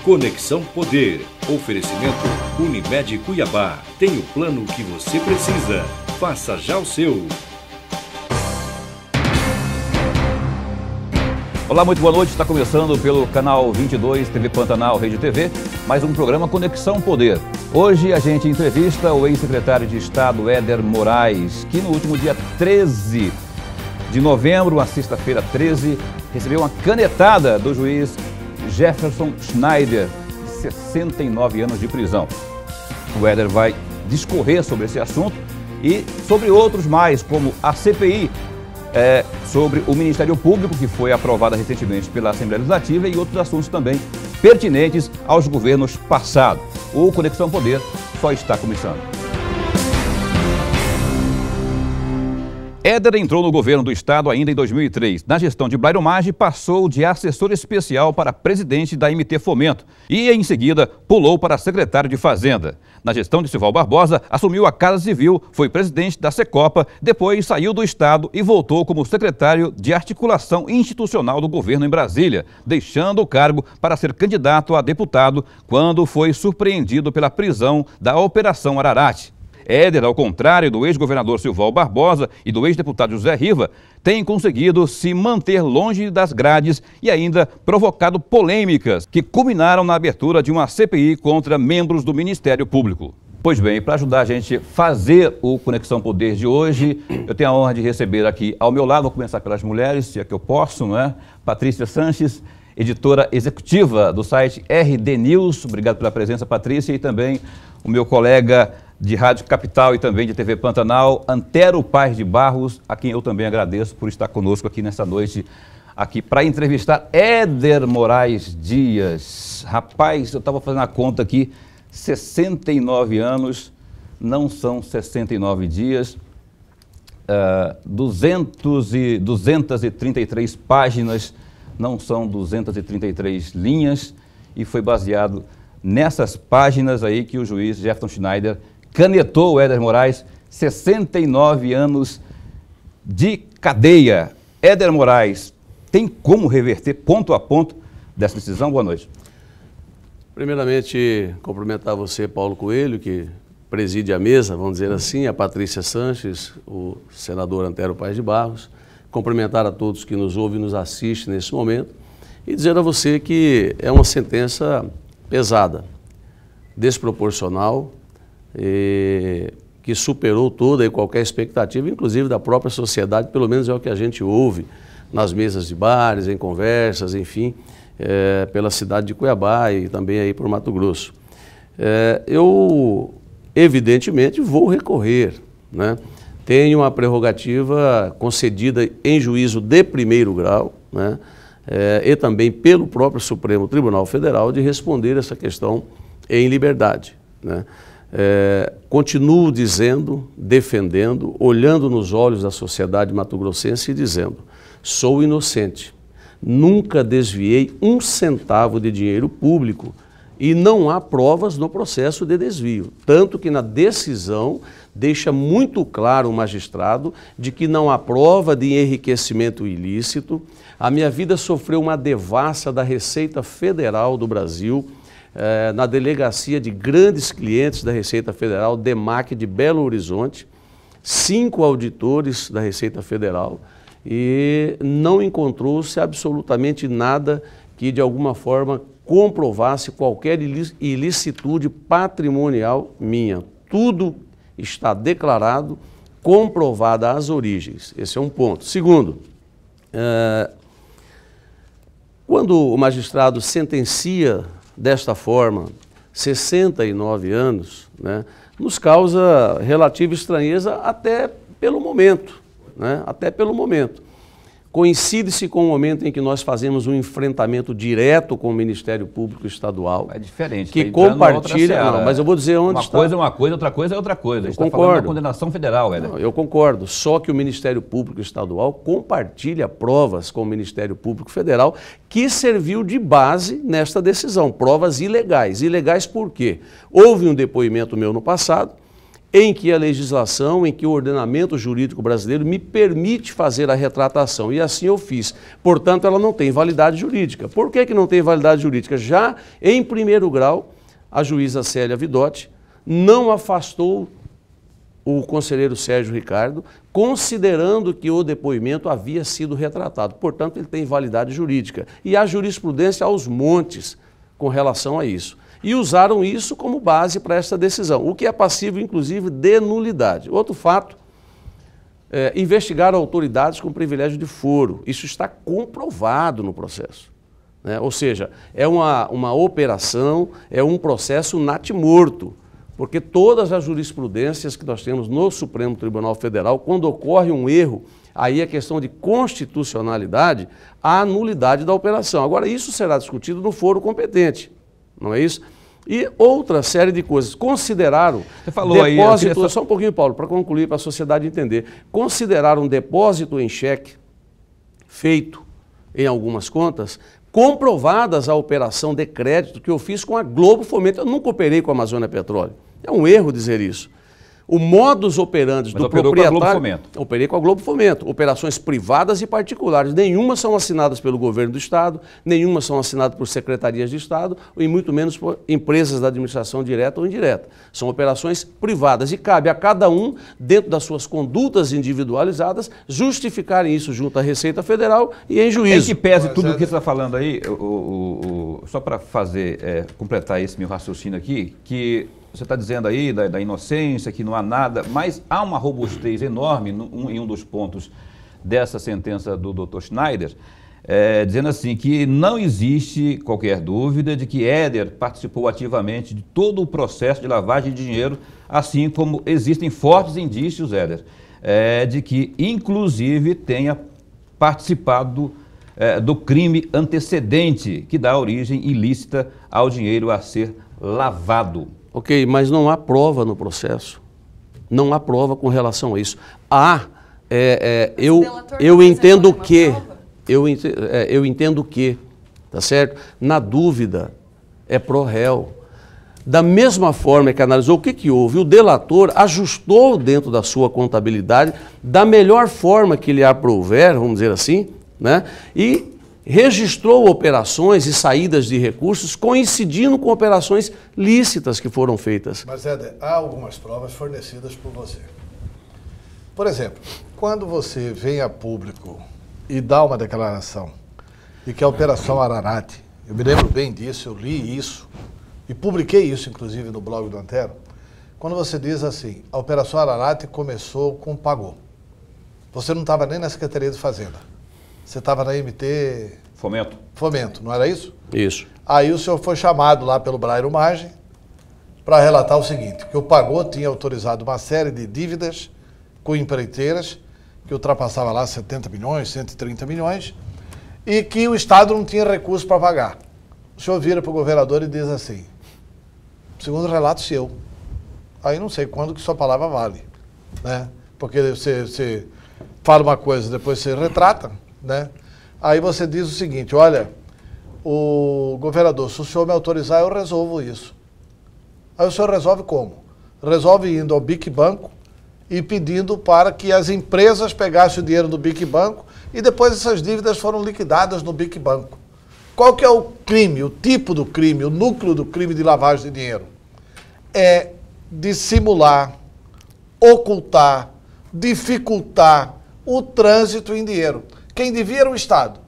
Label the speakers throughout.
Speaker 1: Conexão Poder. Oferecimento Unimed Cuiabá. Tem o plano que você precisa. Faça já o seu.
Speaker 2: Olá, muito boa noite. Está começando pelo canal 22, TV Pantanal, Rede TV, mais um programa Conexão Poder. Hoje a gente entrevista o ex-secretário de Estado, Éder Moraes, que no último dia 13 de novembro, uma sexta-feira 13, recebeu uma canetada do juiz Jefferson Schneider, de 69 anos de prisão. O Éder vai discorrer sobre esse assunto e sobre outros mais, como a CPI, sobre o Ministério Público, que foi aprovada recentemente pela Assembleia Legislativa, e outros assuntos também pertinentes aos governos passados. O Conexão Poder só está começando. Éder entrou no governo do estado ainda em 2003. Na gestão de Blairo Maggi, passou de assessor especial para presidente da MT Fomento e, em seguida, pulou para secretário de Fazenda. Na gestão de Silval Barbosa, assumiu a Casa Civil, foi presidente da Secopa, depois saiu do estado e voltou como secretário de Articulação Institucional do governo em Brasília, deixando o cargo para ser candidato a deputado quando foi surpreendido pela prisão da Operação Ararate. Éder, ao contrário do ex-governador Silval Barbosa e do ex-deputado José Riva, tem conseguido se manter longe das grades e ainda provocado polêmicas que culminaram na abertura de uma CPI contra membros do Ministério Público. Pois bem, para ajudar a gente a fazer o Conexão Poder de hoje, eu tenho a honra de receber aqui ao meu lado, vou começar pelas mulheres, se é que eu posso, não é? Patrícia Sanches, editora executiva do site RD News. Obrigado pela presença, Patrícia, e também o meu colega de Rádio Capital e também de TV Pantanal, Antero Paes de Barros, a quem eu também agradeço por estar conosco aqui nessa noite, aqui para entrevistar Éder Moraes Dias. Rapaz, eu estava fazendo a conta aqui, 69 anos, não são 69 dias, 233 páginas, não são 233 linhas, e foi baseado nessas páginas aí que o juiz Jefferson Schneider canetou o Éder Moraes, 69 anos de cadeia. Éder Moraes, tem como reverter ponto a ponto dessa decisão? Boa noite.
Speaker 3: Primeiramente, cumprimentar você, Paulo Coelho, que preside a mesa, vamos dizer assim, a Patrícia Sanches, o senador Antero Paes de Barros, cumprimentar a todos que nos ouvem e nos assistem nesse momento e dizer a você que é uma sentença pesada, desproporcional, que superou toda e qualquer expectativa, inclusive da própria sociedade, pelo menos é o que a gente ouve nas mesas de bares, em conversas, enfim, pela cidade de Cuiabá e também aí por Mato Grosso. Eu, evidentemente, vou recorrer, né? Tenho uma prerrogativa concedida em juízo de primeiro grau, né? E também pelo próprio Supremo Tribunal Federal de responder essa questão em liberdade, né? Continuo dizendo, defendendo, olhando nos olhos da sociedade mato-grossense e dizendo: sou inocente, nunca desviei um centavo de dinheiro público e não há provas no processo de desvio. Tanto que na decisão deixa muito claro o magistrado de que não há prova de enriquecimento ilícito. A minha vida sofreu uma devassa da Receita Federal do Brasil, na delegacia de grandes clientes da Receita Federal, DEMAC de Belo Horizonte, 5 auditores da Receita Federal, e não encontrou-se absolutamente nada que de alguma forma comprovasse qualquer ilicitude patrimonial minha. Tudo está declarado, comprovada as origens. Esse é um ponto. Segundo, quando o magistrado sentencia desta forma 69 anos, né, nos causa relativa estranheza até pelo momento, né? Até pelo momento. Coincide-se com o momento em que nós fazemos um enfrentamento direto com o Ministério Público Estadual.
Speaker 2: É diferente.
Speaker 3: Que compartilha... Não, mas eu vou dizer onde está...
Speaker 2: Uma coisa é uma coisa, outra coisa é outra coisa.
Speaker 3: Eu concordo.
Speaker 2: Falando da condenação federal, Éder.
Speaker 3: Não, eu concordo. Só que o Ministério Público Estadual compartilha provas com o Ministério Público Federal que serviu de base nesta decisão. Provas ilegais. Ilegais por quê? Houve um depoimento meu no passado em que a legislação, em que o ordenamento jurídico brasileiro me permite fazer a retratação. E assim eu fiz. Portanto, ela não tem validade jurídica. Por que não tem validade jurídica? Já em primeiro grau, a juíza Célia Vidotti não afastou o conselheiro Sérgio Ricardo, considerando que o depoimento havia sido retratado. Portanto, ele tem validade jurídica. E há jurisprudência aos montes com relação a isso. E usaram isso como base para esta decisão, o que é passível, inclusive, de nulidade. Outro fato, investigar autoridades com privilégio de foro. Isso está comprovado no processo, né? Ou seja, é uma operação, é um processo natimorto. Porque todas as jurisprudências que nós temos no Supremo Tribunal Federal, quando ocorre um erro, aí é questão de constitucionalidade, a nulidade da operação. Agora, isso será discutido no foro competente, não é isso? E outra série de coisas. Consideraram depósito, aí, só um pouquinho, Paulo, para concluir, para a sociedade entender. Consideraram um depósito em cheque feito em algumas contas, comprovadas a operação de crédito que eu fiz com a Globo Fomento. Eu nunca operei com a Amazônia Petróleo. É um erro dizer isso. O modus operandi do proprietário... Com a Globo Fomento. Operei com a Globo Fomento. Operações privadas e particulares. Nenhuma são assinadas pelo governo do Estado, nenhuma são assinadas por secretarias de Estado, e muito menos por empresas da administração direta ou indireta. São operações privadas e cabe a cada um, dentro das suas condutas individualizadas, justificarem isso junto à Receita Federal e em juízo.
Speaker 2: Em que pese tudo o que você está falando aí, só para completar esse meu raciocínio aqui, que você está dizendo aí da inocência, que não há nada, mas há uma robustez enorme em um dos pontos dessa sentença do Dr. Schneider, dizendo assim que não existe qualquer dúvida de que Éder participou ativamente de todo o processo de lavagem de dinheiro, assim como existem fortes indícios, Éder, de que inclusive tenha participado do crime antecedente que dá origem ilícita ao dinheiro a ser lavado.
Speaker 3: Ok, mas não há prova no processo. Não há prova com relação a isso. Eu entendo que, tá certo? Na dúvida, é pro réu. Da mesma forma que analisou o que houve, o delator ajustou dentro da sua contabilidade da melhor forma que lhe aprouver, vamos dizer assim, né? E registrou operações e saídas de recursos coincidindo com operações lícitas que foram feitas.
Speaker 4: Mas, Éder, há algumas provas fornecidas por você. Por exemplo, quando você vem a público e dá uma declaração de que a Operação Ararate, eu me lembro bem disso, eu li isso e publiquei isso, inclusive, no blog do Antero, quando você diz assim, a Operação Ararate começou com pagou. Você não estava nem na Secretaria de Fazenda. Você estava na MT... Fomento, não era isso?
Speaker 3: Isso.
Speaker 4: Aí o senhor foi chamado lá pelo Brairo Maggi para relatar o seguinte, que o Pagou tinha autorizado uma série de dívidas com empreiteiras, que ultrapassava lá 70 milhões, 130 milhões, e que o Estado não tinha recurso para pagar. O senhor vira para o governador e diz assim, segundo relato seu, aí não sei quando que sua palavra vale, né? Porque você fala uma coisa, depois você retrata, né? Aí você diz o seguinte, olha, o governador, se o senhor me autorizar, eu resolvo isso. Aí o senhor resolve como? Resolve indo ao BIC Banco e pedindo para que as empresas pegassem o dinheiro do BIC Banco e depois essas dívidas foram liquidadas no BIC Banco. Qual que é o crime, o tipo do crime, o núcleo do crime de lavagem de dinheiro? É dissimular, ocultar, dificultar o trânsito em dinheiro. Quem devia era o Estado.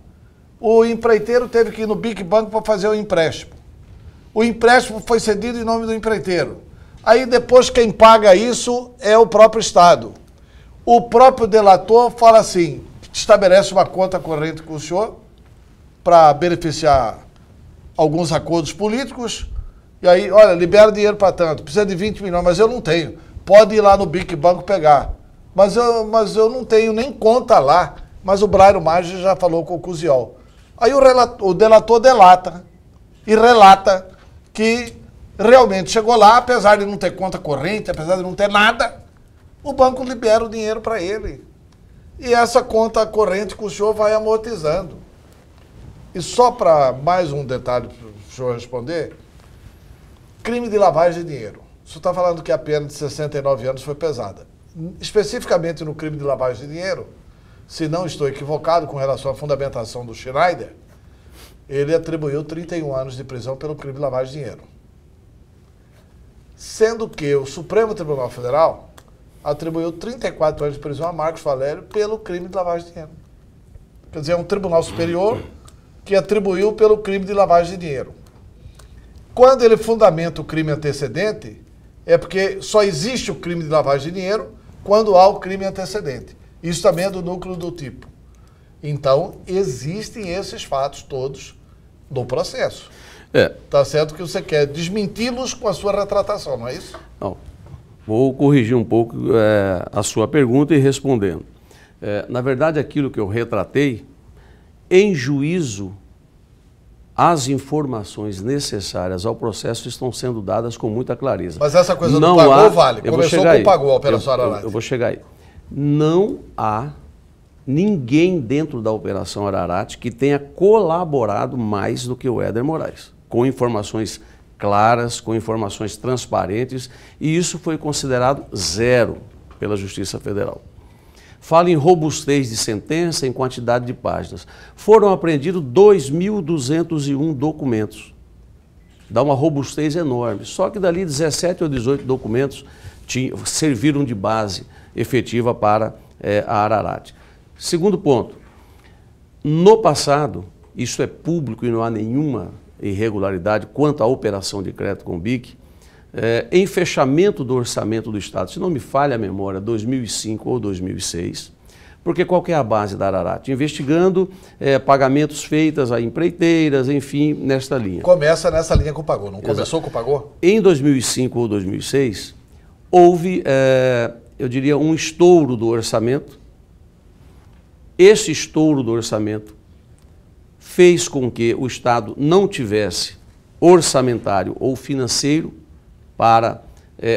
Speaker 4: O empreiteiro teve que ir no BIC Banco para fazer o empréstimo. O empréstimo foi cedido em nome do empreiteiro. Aí depois quem paga isso é o próprio Estado. O próprio delator fala assim, estabelece uma conta corrente com o senhor para beneficiar alguns acordos políticos. E aí, olha, libera dinheiro para tanto, precisa de 20 milhões, mas eu não tenho. Pode ir lá no BIC Banco pegar. Mas eu não tenho nem conta lá. Mas o Brairo Maggi já falou com o Cusiol. Aí o delator delata e relata que realmente chegou lá, apesar de não ter conta corrente, apesar de não ter nada, o banco libera o dinheiro para ele. E essa conta corrente que o senhor vai amortizando. E só para mais um detalhe para o senhor responder, crime de lavagem de dinheiro. senhor está falando que a pena de 69 anos foi pesada. Especificamente no crime de lavagem de dinheiro, se não estou equivocado com relação à fundamentação do Schneider, ele atribuiu 31 anos de prisão pelo crime de lavagem de dinheiro. Sendo que o Supremo Tribunal Federal atribuiu 34 anos de prisão a Marcos Valério pelo crime de lavagem de dinheiro. Quer dizer, é um tribunal superior que atribuiu pelo crime de lavagem de dinheiro. Quando ele fundamenta o crime antecedente, é porque só existe o crime de lavagem de dinheiro quando há o crime antecedente. Isso também é do núcleo do tipo. Então, existem esses fatos todos no processo. Tá certo que você quer desmenti-los com a sua retratação, não é isso?
Speaker 3: Não. Vou corrigir um pouco a sua pergunta e respondendo. Na verdade, aquilo que eu retratei, em juízo, as informações necessárias ao processo estão sendo dadas com muita clareza.
Speaker 4: Mas essa coisa do pagou vale. Começou com o pagou a Operação Ararat.
Speaker 3: Eu vou chegar aí. Não há ninguém dentro da Operação Ararat que tenha colaborado mais do que o Éder Moraes, com informações claras, com informações transparentes, e isso foi considerado zero pela Justiça Federal. Fala em robustez de sentença, em quantidade de páginas. Foram apreendidos 2.201 documentos. Dá uma robustez enorme. Só que dali 17 ou 18 documentos serviram de base efetiva para a Ararat. Segundo ponto, no passado, isso é público e não há nenhuma irregularidade quanto à operação de crédito com o BIC, em fechamento do orçamento do Estado, se não me falha a memória, 2005 ou 2006, porque qual que é a base da Ararat? Investigando pagamentos feitos a empreiteiras, enfim, nesta linha.
Speaker 4: Começa nessa linha com o pagou, não começou com o pagou?
Speaker 3: Em 2005 ou 2006, houve, eu diria, um estouro do orçamento. Esse estouro do orçamento fez com que o Estado não tivesse orçamentário ou financeiro para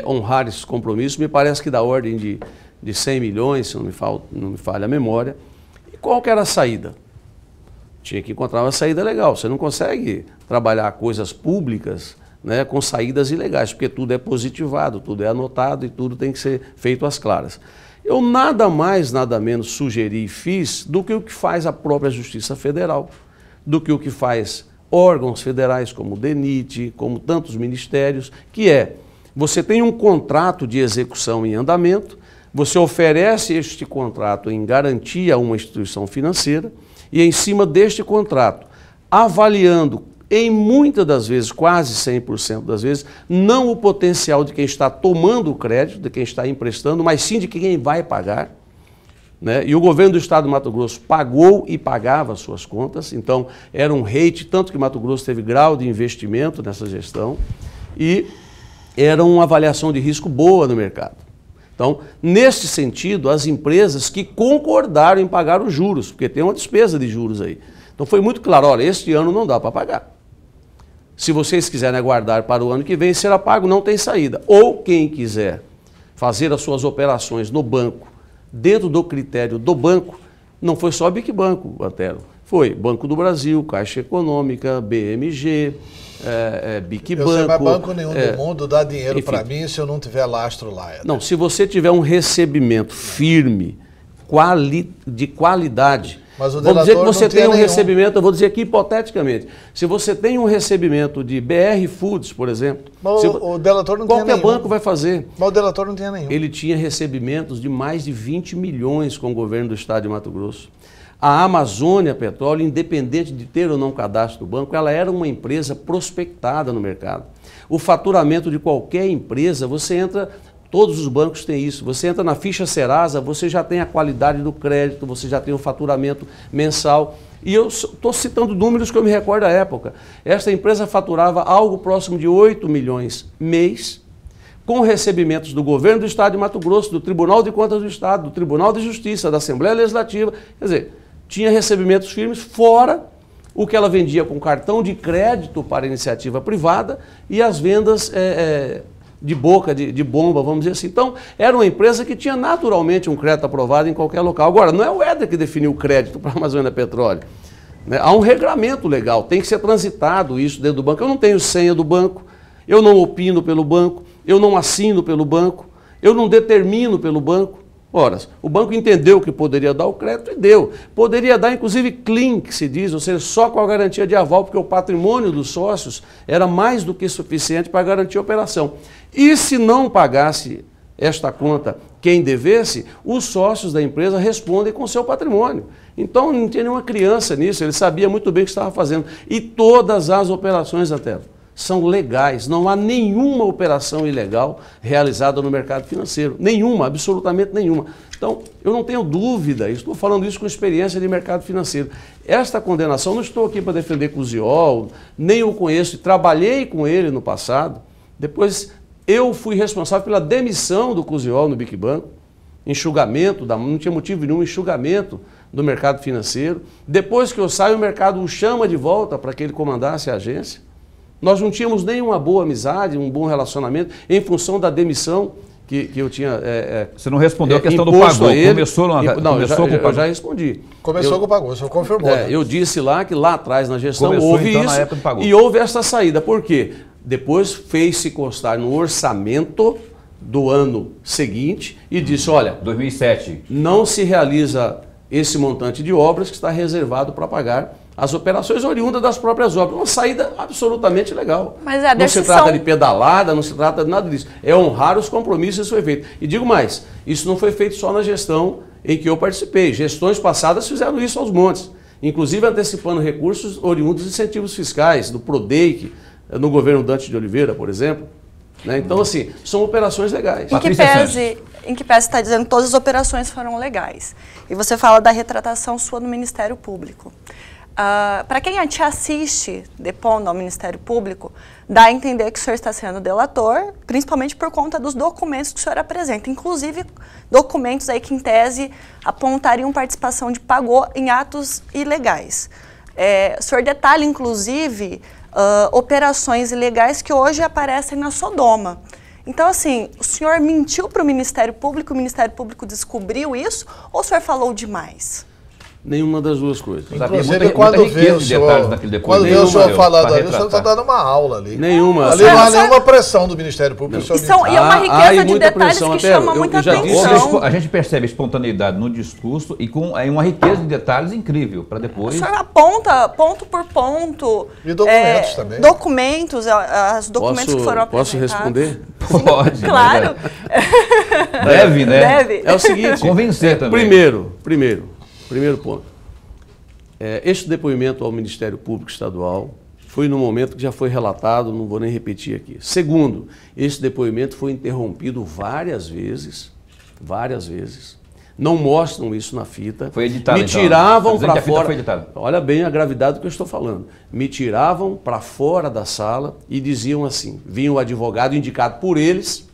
Speaker 3: honrar esses compromissos. Me parece que da ordem de 100 milhões, se não me falha a memória. E qual que era a saída? Tinha que encontrar uma saída legal. Você não consegue trabalhar coisas públicas, né, com saídas ilegais, porque tudo é positivado, tudo é anotado e tudo tem que ser feito às claras. Eu nada mais, nada menos sugeri e fiz do que o que faz a própria Justiça Federal, do que o que faz órgãos federais como o DENIT, como tantos ministérios, que você tem um contrato de execução em andamento, você oferece este contrato em garantia a uma instituição financeira e em cima deste contrato, avaliando em muitas das vezes, quase 100% das vezes, não o potencial de quem está tomando o crédito, de quem está emprestando, mas sim de quem vai pagar. Né? E o governo do Estado do Mato Grosso pagou e pagava as suas contas, então era um rate, tanto que Mato Grosso teve grau de investimento nessa gestão e era uma avaliação de risco boa no mercado. Então, nesse sentido, as empresas que concordaram em pagar os juros, porque tem uma despesa de juros aí. Então foi muito claro, olha, este ano não dá para pagar. Se vocês quiserem aguardar para o ano que vem, será pago, não tem saída. Ou quem quiser fazer as suas operações no banco, dentro do critério do banco, não foi só Bic Banco, Antero. Foi Banco do Brasil, Caixa Econômica, BMG, Bic Banco.
Speaker 4: Eu sei, mas banco nenhum do mundo dá dinheiro para mim se eu não tiver lastro lá.
Speaker 3: Não, se você tiver um recebimento firme, de qualidade.
Speaker 4: Mas o
Speaker 3: vamos dizer que você tem um recebimento, eu vou dizer aqui hipoteticamente, se você tem um recebimento de BR Foods, por exemplo,
Speaker 4: o delator não tinha nenhum.
Speaker 3: Qualquer banco vai fazer.
Speaker 4: Mas o delator não tinha nenhum.
Speaker 3: Ele tinha recebimentos de mais de 20 milhões com o governo do Estado de Mato Grosso. A Amazônia Petróleo, independente de ter ou não cadastro do banco, ela era uma empresa prospectada no mercado. O faturamento de qualquer empresa, você entra... Todos os bancos têm isso. Você entra na ficha Serasa, você já tem a qualidade do crédito, você já tem o faturamento mensal. E eu estou citando números que eu me recordo da época. Esta empresa faturava algo próximo de 8 milhões mês, com recebimentos do governo do Estado de Mato Grosso, do Tribunal de Contas do Estado, do Tribunal de Justiça, da Assembleia Legislativa. Quer dizer, tinha recebimentos firmes fora o que ela vendia com cartão de crédito para iniciativa privada e as vendas... de boca, de bomba, vamos dizer assim. Então, era uma empresa que tinha naturalmente um crédito aprovado em qualquer local. Agora, não é o Éder que definiu o crédito para a Amazônia Petróleo. Né? Há um regramento legal, tem que ser transitado isso dentro do banco. Eu não tenho senha do banco, eu não opino pelo banco, eu não assino pelo banco, eu não determino pelo banco. Ora, o banco entendeu que poderia dar o crédito e deu. Poderia dar, inclusive, clean, que se diz, ou seja, só com a garantia de aval, porque o patrimônio dos sócios era mais do que suficiente para garantir a operação. E se não pagasse esta conta quem devesse, os sócios da empresa respondem com seu patrimônio. Então, não tinha nenhuma criança nisso, ele sabia muito bem o que estava fazendo. E todas as operações até são legais, não há nenhuma operação ilegal realizada no mercado financeiro, nenhuma, absolutamente nenhuma. Então, eu não tenho dúvida, estou falando isso com experiência de mercado financeiro. Esta condenação, não estou aqui para defender Cusiol, nem o conheço, trabalhei com ele no passado, depois eu fui responsável pela demissão do Cusiol no Bic Banco, enxugamento, não tinha motivo nenhum, enxugamento do mercado financeiro. Depois que eu saio, o mercado o chama de volta para que ele comandasse a agência. Nós não tínhamos nenhuma boa amizade, um bom relacionamento, em função da demissão que eu tinha.
Speaker 2: Você não respondeu a questão do pagou. Começou com o pagou.
Speaker 3: Eu já respondi.
Speaker 4: Começou com o pagou, você confirmou. Né?
Speaker 3: Eu disse lá que lá atrás na gestão
Speaker 2: começou,
Speaker 3: houve
Speaker 2: então,
Speaker 3: isso
Speaker 2: na época do pagou.
Speaker 3: E houve essa saída. Por quê? Depois fez-se constar no orçamento do ano seguinte e disse, olha,
Speaker 2: 2007,
Speaker 3: não se realiza esse montante de obras que está reservado para pagar as operações oriundas das próprias obras. Uma saída absolutamente legal.
Speaker 5: Mas a
Speaker 3: não se trata de pedalada, não se trata de nada disso. É honrar os compromissos que foi feito. E digo mais, isso não foi feito só na gestão em que eu participei. Gestões passadas fizeram isso aos montes. Inclusive antecipando recursos oriundos de incentivos fiscais, do PRODEIC, no governo Dante de Oliveira, por exemplo. Né? Então, assim, são operações legais.
Speaker 5: Em que pese está dizendo que todas as operações foram legais. E você fala da retratação sua no Ministério Público. Para quem te assiste depondo ao Ministério Público, dá a entender que o senhor está sendo delator, principalmente por conta dos documentos que o senhor apresenta, inclusive documentos aí que em tese apontariam participação de pagou em atos ilegais. O senhor detalha, inclusive, operações ilegais que hoje aparecem na Sodoma. Então, assim, o senhor mentiu para o Ministério Público descobriu isso, ou o senhor falou demais?
Speaker 3: Nenhuma das duas coisas.
Speaker 4: Inclusive, quando vê o senhor falando ali, o senhor está dando uma aula ali.
Speaker 3: Nenhuma.
Speaker 4: Ali não há nenhuma pressão do Ministério Público.
Speaker 5: E é uma riqueza de detalhes que chama muita atenção.
Speaker 2: A gente percebe espontaneidade no discurso e com uma riqueza de detalhes incrível, para depois...
Speaker 5: O senhor aponta ponto por ponto.
Speaker 4: E documentos também.
Speaker 5: Os documentos que foram apresentados.
Speaker 3: Posso responder?
Speaker 2: Pode.
Speaker 5: Claro.
Speaker 2: Deve, né?
Speaker 5: Deve.
Speaker 3: É o seguinte...
Speaker 2: Convencer também.
Speaker 3: Primeiro ponto, este depoimento ao Ministério Público Estadual foi no momento que já foi relatado, não vou nem repetir aqui. Segundo, este depoimento foi interrompido várias vezes, não mostram isso na fita.
Speaker 2: Foi editado,
Speaker 3: me tiravam
Speaker 2: então.
Speaker 3: para fora, olha bem a gravidade do que eu estou falando, me tiravam para fora da sala e diziam assim, vinha o advogado indicado por eles,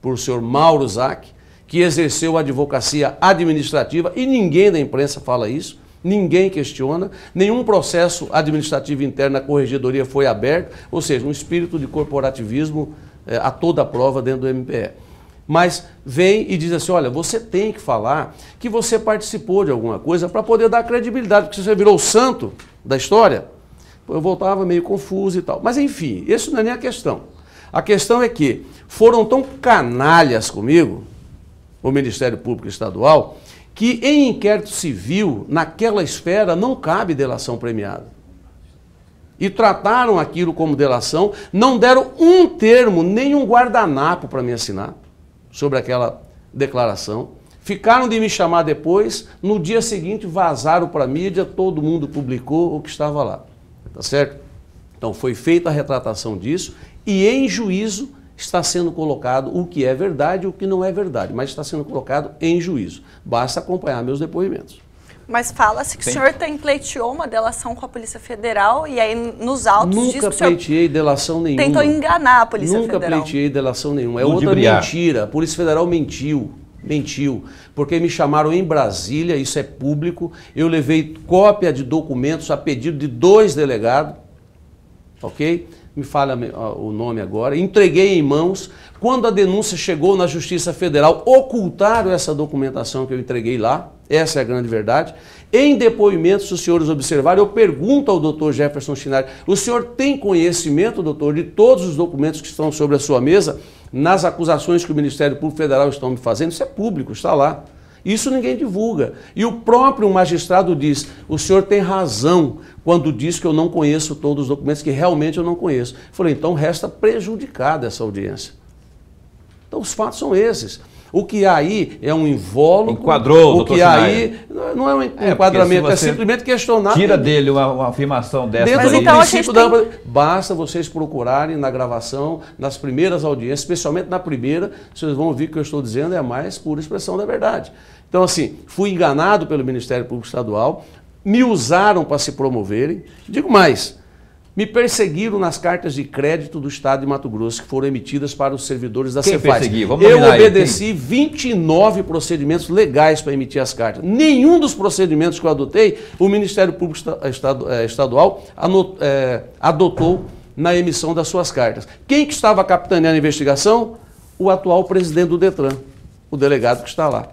Speaker 3: por senhor Mauro Zac, que exerceu a advocacia administrativa, e ninguém da imprensa fala isso, ninguém questiona, nenhum processo administrativo interno na corregedoria foi aberto, ou seja, um espírito de corporativismo a toda prova dentro do MPE. Mas vem e diz assim, olha, você tem que falar que você participou de alguma coisa para poder dar credibilidade, porque você virou o santo da história. Eu voltava meio confuso e tal. Mas enfim, isso não é nem a questão. A questão é que foram tão canalhas comigo, o Ministério Público Estadual, que em inquérito civil, naquela esfera, não cabe delação premiada. E trataram aquilo como delação, não deram um termo, nem um guardanapo para me assinar sobre aquela declaração. Ficaram de me chamar depois, no dia seguinte vazaram para a mídia, todo mundo publicou o que estava lá. Tá certo? Então foi feita a retratação disso e em juízo está sendo colocado o que é verdade e o que não é verdade, mas está sendo colocado em juízo. Basta acompanhar meus depoimentos.
Speaker 5: Mas fala-se que o senhor pleiteou uma delação com a Polícia Federal e aí nos autos diz que o senhor...
Speaker 3: Nunca pleiteei delação nenhuma.
Speaker 5: Tentou enganar a Polícia Federal.
Speaker 3: Nunca pleiteei delação nenhuma. É outra mentira. A Polícia Federal mentiu, porque me chamaram em Brasília, isso é público, eu levei cópia de documentos a pedido de 2 delegados, ok? Me fala o nome agora, entreguei em mãos. Quando a denúncia chegou na Justiça Federal, ocultaram essa documentação que eu entreguei lá, essa é a grande verdade. Em depoimento, se os senhores observarem, eu pergunto ao doutor Jefferson Chinari, o senhor tem conhecimento, doutor, de todos os documentos que estão sobre a sua mesa, nas acusações que o Ministério Público Federal estão me fazendo? Isso é público, está lá. Isso ninguém divulga. E o próprio magistrado diz, o senhor tem razão quando diz que eu não conheço todos os documentos, que realmente eu não conheço. Eu falei, então resta prejudicada essa audiência. Então os fatos são esses. O que há aí é um invólucro.
Speaker 2: Enquadrou,
Speaker 3: o que há aí não é um enquadramento, é simplesmente questionar.
Speaker 2: Tira dele uma afirmação dessa.
Speaker 3: Dentro
Speaker 5: Mas
Speaker 3: do
Speaker 5: então
Speaker 3: princípio basta vocês procurarem na gravação, nas primeiras audiências, especialmente na primeira, vocês vão ouvir que o que eu estou dizendo é a mais pura expressão da verdade. Então, assim, fui enganado pelo Ministério Público Estadual, me usaram para se promoverem. Digo mais, me perseguiram nas cartas de crédito do Estado de Mato Grosso, que foram emitidas para os servidores da Cefaz. Eu obedeci 29 procedimentos legais para emitir as cartas. Nenhum dos procedimentos que eu adotei, o Ministério Público Estadual adotou na emissão das suas cartas. Quem que estava capitaneando a investigação? O atual presidente do Detran, o delegado que está lá.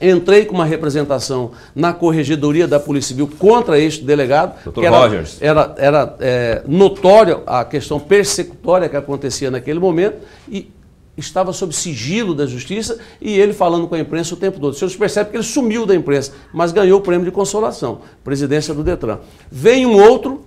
Speaker 3: Entrei com uma representação na Corregedoria da Polícia Civil contra este delegado,
Speaker 2: Dr. Rogers.
Speaker 3: Era notória a questão persecutória que acontecia naquele momento e estava sob sigilo da Justiça e ele falando com a imprensa o tempo todo. O senhor percebe que ele sumiu da imprensa, mas ganhou o prêmio de consolação, presidência do Detran. Vem um outro,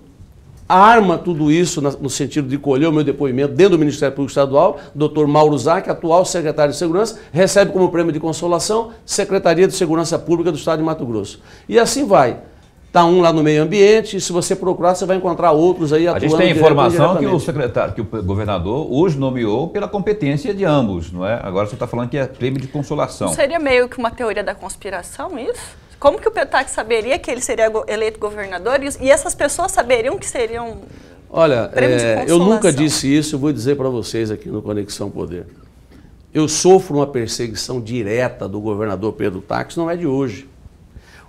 Speaker 3: arma tudo isso no sentido de colher o meu depoimento dentro do Ministério Público Estadual, Dr. Mauro Zac, atual secretário de Segurança, recebe como prêmio de consolação Secretaria de Segurança Pública do Estado de Mato Grosso. E assim vai. Está um lá no meio ambiente, e se você procurar, você vai encontrar outros aí atuando.
Speaker 2: A gente tem informação que o secretário, que o governador os nomeou pela competência de ambos, não é? Agora você está falando que é prêmio de consolação.
Speaker 5: Não seria meio que uma teoria da conspiração isso? Como que o Pedro saberia que ele seria eleito governador e essas pessoas saberiam que seriam
Speaker 3: Olha,
Speaker 5: prêmio de consolação?
Speaker 3: Eu nunca disse isso, eu vou dizer para vocês aqui no Conexão Poder. Eu sofro uma perseguição direta do governador Pedro Táxi, não é de hoje.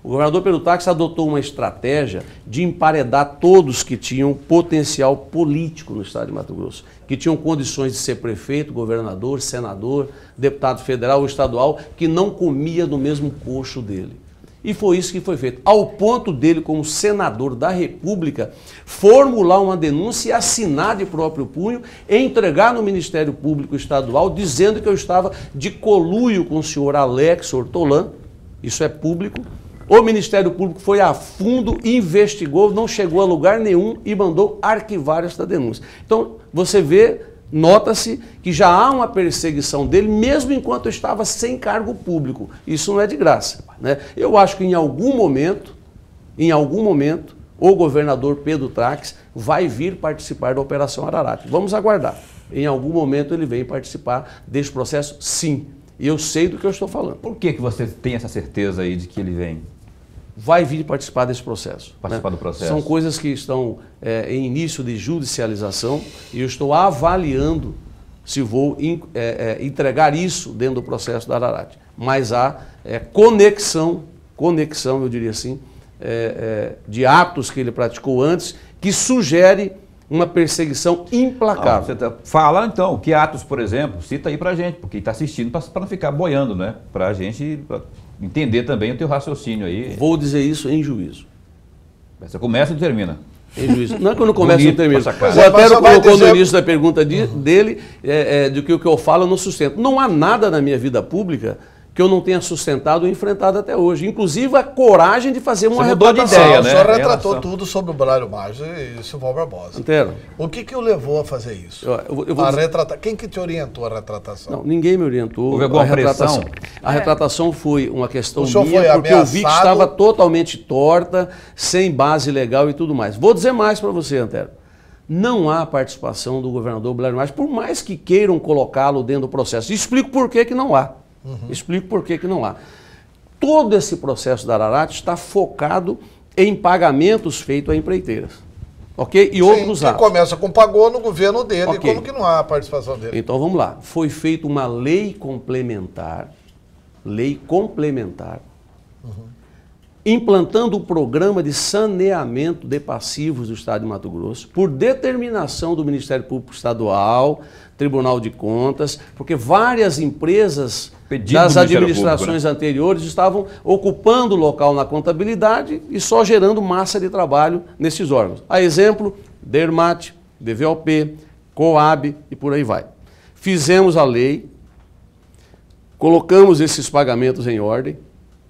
Speaker 3: O governador Pedro Táxi adotou uma estratégia de emparedar todos que tinham potencial político no estado de Mato Grosso, que tinham condições de ser prefeito, governador, senador, deputado federal ou estadual, que não comia do mesmo coxo dele. E foi isso que foi feito, ao ponto dele, como senador da República, formular uma denúncia e assinar de próprio punho, entregar no Ministério Público Estadual, dizendo que eu estava de conluio com o senhor Alex Hortolã, isso é público. O Ministério Público foi a fundo, investigou, não chegou a lugar nenhum e mandou arquivar esta denúncia. Então, você vê, nota-se que já há uma perseguição dele, mesmo enquanto eu estava sem cargo público. Isso não é de graça, né? Eu acho que em algum momento, o governador Pedro Táxi vai vir participar da Operação Ararat. Vamos aguardar. Em algum momento ele vem participar desse processo, sim. E eu sei do que eu estou falando.
Speaker 2: Por que você tem essa certeza aí de que ele vem?
Speaker 3: Vai vir participar desse processo.
Speaker 2: Participar do processo.
Speaker 3: São coisas que estão em início de judicialização e eu estou avaliando se vou entregar isso dentro do processo da Ararat. Mas há conexão, eu diria assim, de atos que ele praticou antes que sugere uma perseguição implacável.
Speaker 2: Você fala então, que atos, por exemplo, cita aí pra gente, porque está assistindo para não ficar boiando, né? Pra gente entender também o teu raciocínio aí.
Speaker 3: Vou dizer isso em juízo.
Speaker 2: Você começa e termina.
Speaker 3: Em juízo. Não é que eu não começo e não termino. O
Speaker 4: Otero
Speaker 3: colocou no início da pergunta dele de que o que eu falo eu não sustento. Não há nada na minha vida pública que eu não tenha sustentado ou enfrentado até hoje. Inclusive a coragem de fazer uma retratação.
Speaker 2: Ideia,
Speaker 4: O
Speaker 2: né?
Speaker 4: senhor retratou tudo sobre o Brário Maggi e o Silval Barbosa.
Speaker 3: Entendo.
Speaker 4: O que o levou a fazer isso?
Speaker 3: Eu vou dizer...
Speaker 4: Quem que te orientou a retratação?
Speaker 3: Não, ninguém me orientou.
Speaker 2: Houve alguma pressão?
Speaker 3: A retratação foi uma questão
Speaker 4: O senhor
Speaker 3: minha,
Speaker 4: foi
Speaker 3: porque eu vi que
Speaker 4: ameaçado?
Speaker 3: estava totalmente torta, sem base legal e tudo mais. Vou dizer mais para você, Antero. Não há participação do governador Brário Maggi, por mais que queiram colocá-lo dentro do processo. Explico por que não há. Explico por que não há. Todo esse processo da Ararat está focado em pagamentos feitos a empreiteiras. Ok? E outros atos.
Speaker 4: Começa com pagou no governo dele,
Speaker 3: Ok.
Speaker 4: como que não há a participação dele?
Speaker 3: Então vamos lá. Foi feita uma lei complementar, implantando o programa de saneamento de passivos do Estado de Mato Grosso, por determinação do Ministério Público Estadual, Tribunal de Contas, porque várias empresas das administrações anteriores estavam ocupando o local na contabilidade e só gerando massa de trabalho nesses órgãos. A exemplo, Dermat, DVOP, Coab e por aí vai. Fizemos a lei, colocamos esses pagamentos em ordem,